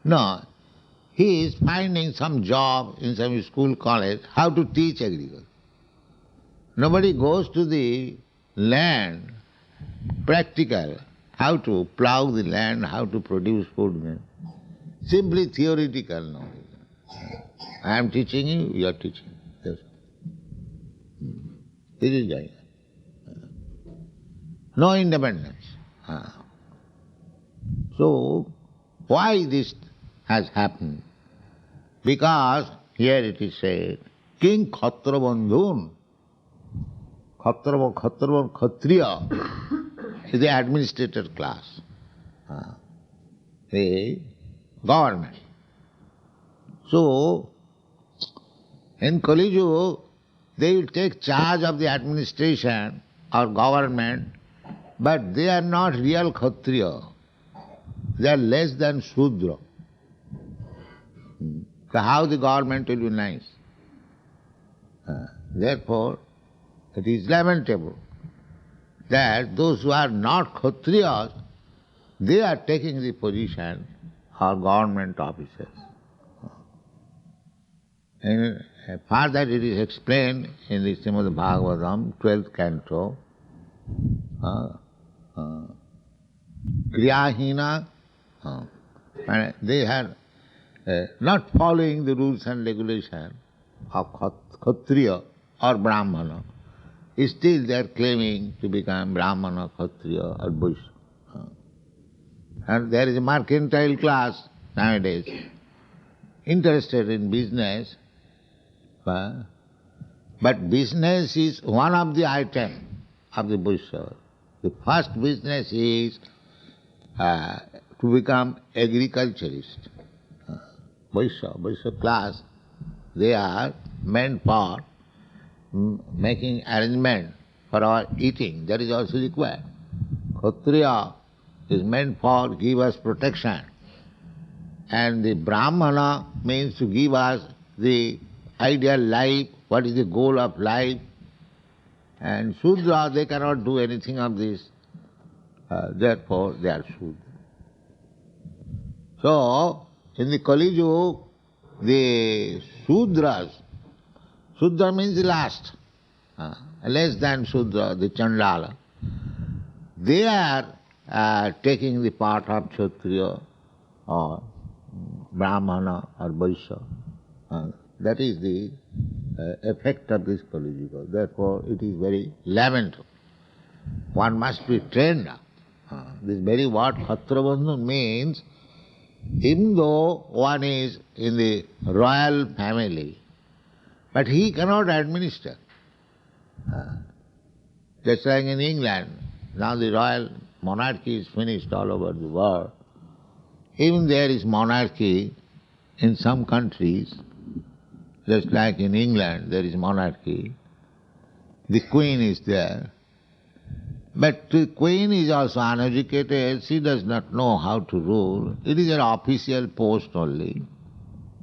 No, he is finding some job in some school, college, how to teach agriculture. Nobody goes to the land, practical, how to plough the land, how to produce food. Simply theoretical knowledge. I am teaching you, you are teaching. Yes. This is going on. No independence. So, why this has happened? Because here it is said, King Khatra Bandhun, Khatriya is the administrator class, the government. So, in Kali Yuga, they will take charge of the administration or government, but they are not real Khatriya. They are less than Shudra. So how the government will be nice? Therefore, it is lamentable that those who are not Kshatriyas, they are taking the position of government officers. And further it is explained in the Srimad Bhagavatam, 12th canto, Kriyahina, and they are not following the rules and regulations of Kshatriya or Brahmana. Still they are claiming to become Brahmana, Kshatriya or Vaishya. And there is a mercantile class nowadays interested in business, but business is one of the items of the Vaishya. The first business is to become agriculturist. Vaishya class, they are meant for making arrangement for our eating. That is also required. Kshatriya is meant for give us protection. And the Brahmana means to give us the ideal life, what is the goal of life. And Shudra, they cannot do anything of this. Therefore, they are Shudra. So, in the Kali Yuga, the Shudras, Shudra means the last, less than Shudra, the Chandala, they are taking the part of Kshatriya or Brahmana or Vaishya. That is the effect of this Kali Yuga. Therefore, it is very lamentable. One must be trained up. This very word Khatrabandhu means, even though one is in the royal family, but he cannot administer. Just like in England, now the royal monarchy is finished all over the world. Even there is monarchy in some countries, just like in England there is monarchy. The queen is there. But the queen is also uneducated, she does not know how to rule. It is an official post only.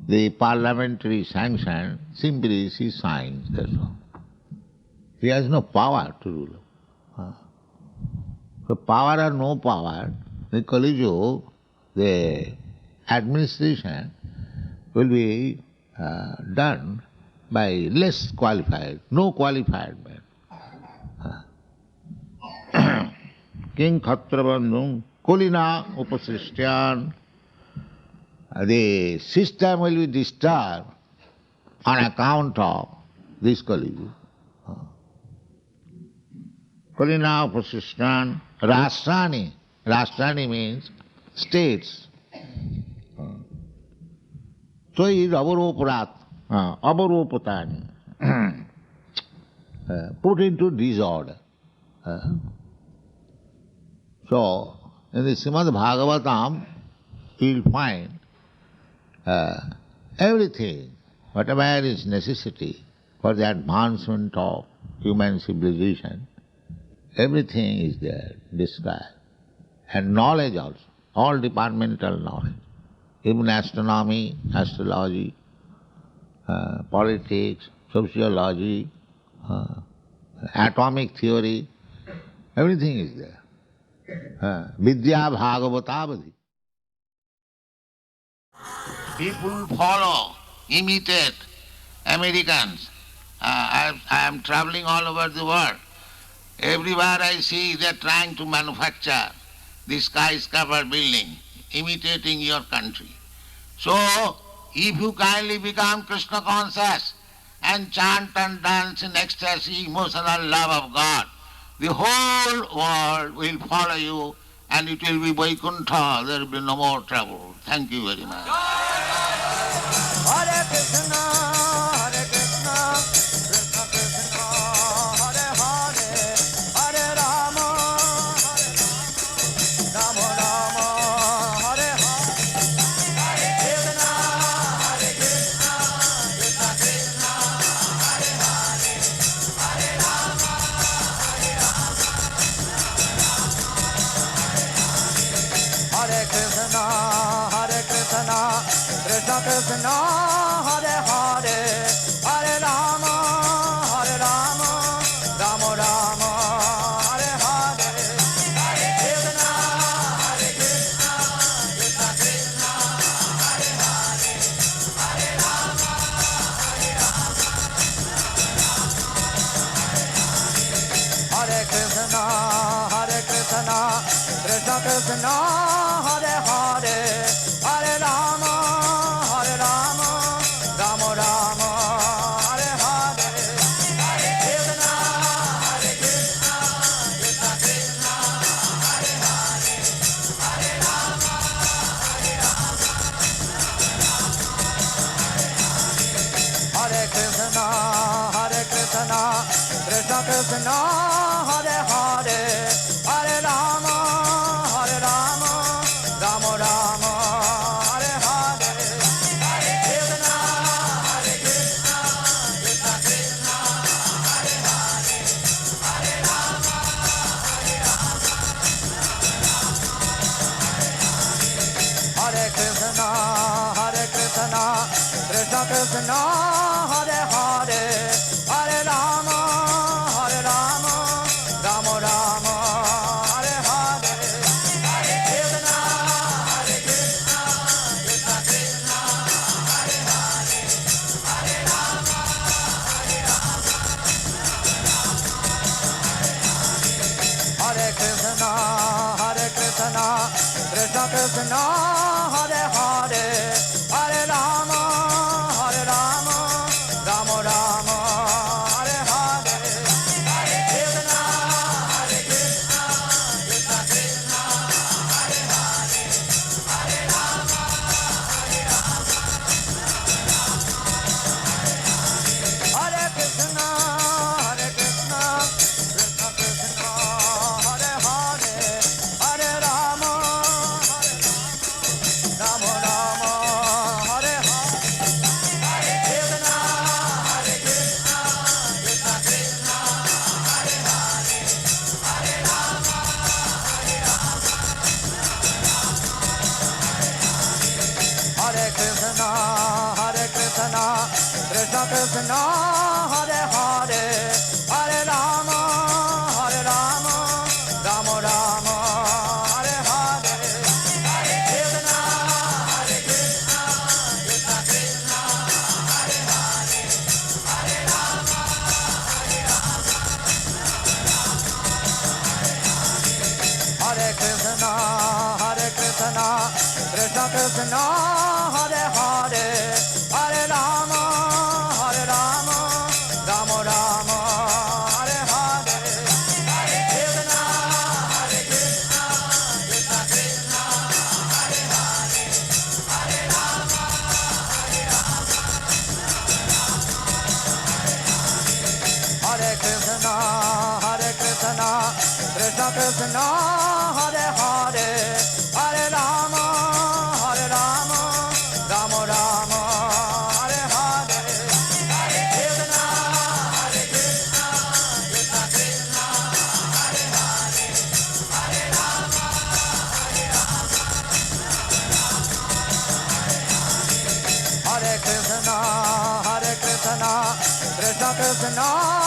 The parliamentary sanction, simply she signs, that's all. She has no power to rule. So power or no power, in Kali Yuga, the administration will be done by less qualified, no qualified men. King Khatrabandhu, Kulina Upasrishtyan, the system will be disturbed on account of this Kali Yuga. Kulina Upasrishtyan, Rashtrani. Rashtrani means states. So is avaroparat, avaropatani, put into disorder. So, in the Srimad Bhagavatam, you will find Everything, whatever is necessity for the advancement of human civilization, everything is there described. And knowledge also, all departmental knowledge, even astronomy, astrology, politics, sociology, atomic theory, everything is there. Vidya Bhagavatavadhi. People follow, imitate Americans. I am traveling all over the world. Everywhere I see they are trying to manufacture this skyscraper building, imitating your country. So, if you kindly become Krishna conscious and chant and dance in ecstasy, emotional love of God, the whole world will follow you and it will be Vaikuntha, there will be no more trouble. Thank you very much. Hare Krishna, Hare Krishna, Krishna Krishna, Hare Hare, Hare Rama, Rama Rama, Hare Hare, Krishna, Hare Krishna, Krishna Krishna, Hare Hare, Hare Rama, Hare Rama, Hare Krishna, Hare Krishna, Krishna Krishna, Hare Hare, Hare Rama, Rama Rama, Hare Hare, Krishna, Hare Krishna, Krishna Krishna, Hare Hare, Hare Rama, Hare Rama, Hare Krishna, Hare Krishna, Krishna Krishna, Hare Hare, Hare Rama, Rama Rama, Hare Hare, Krishna, Hare Krishna, Krishna Krishna, Hare Hare, Hare Rama, Hare Rama, Hare Krishna, Hare Krishna, Krishna Krishna, Hare Hare, Hare Rama, Rama Rama, Hare Hare, Krishna, Hare Krishna, Krishna Krishna, Hare Hare, Hare Rama, Hare Rama, Hare Krishna, Hare Krishna, Krishna Krishna, Hare Hare, Hare Rama, Rama Rama, Hare Hare, Krishna, Hare Krishna, Krishna Krishna, Hare Hare, Hare Rama, Hare Rama, Hare Krishna, Hare Krishna, Krishna Krishna, Hare Hare, Hare Rama, Rama Rama, Hare Hare, Krishna, Hare Krishna, Krishna Krishna, Hare Hare, Hare Rama, Hare Rama, Hare Krishna, Hare Krishna, Krishna Krishna, Hare Hare, Hare Rama, Rama Rama, Hare Hare, Krishna, Hare Krishna, Krishna Krishna, Hare Hare, Hare Rama, Hare Rama, Hare Krishna, Hare Krishna, Krishna Krishna, Hare Hare, Hare Rama, Rama Rama, Hare Hare, Krishna, Hare Krishna, Krishna Krishna, Hare Hare, Hare Rama, Hare Rama, Hare Krishna, Hare Krishna, Krishna Krishna, Hare Hare, Hare Rama, Rama Rama, Hare Hare, Krishna, Hare Krishna, Krishna Krishna, Hare Hare, Hare Rama, Hare Rama, Hare Krishna, Hare Krishna, Krishna Krishna, Hare Hare, Hare Rama, Rama Rama, Krishna Krishna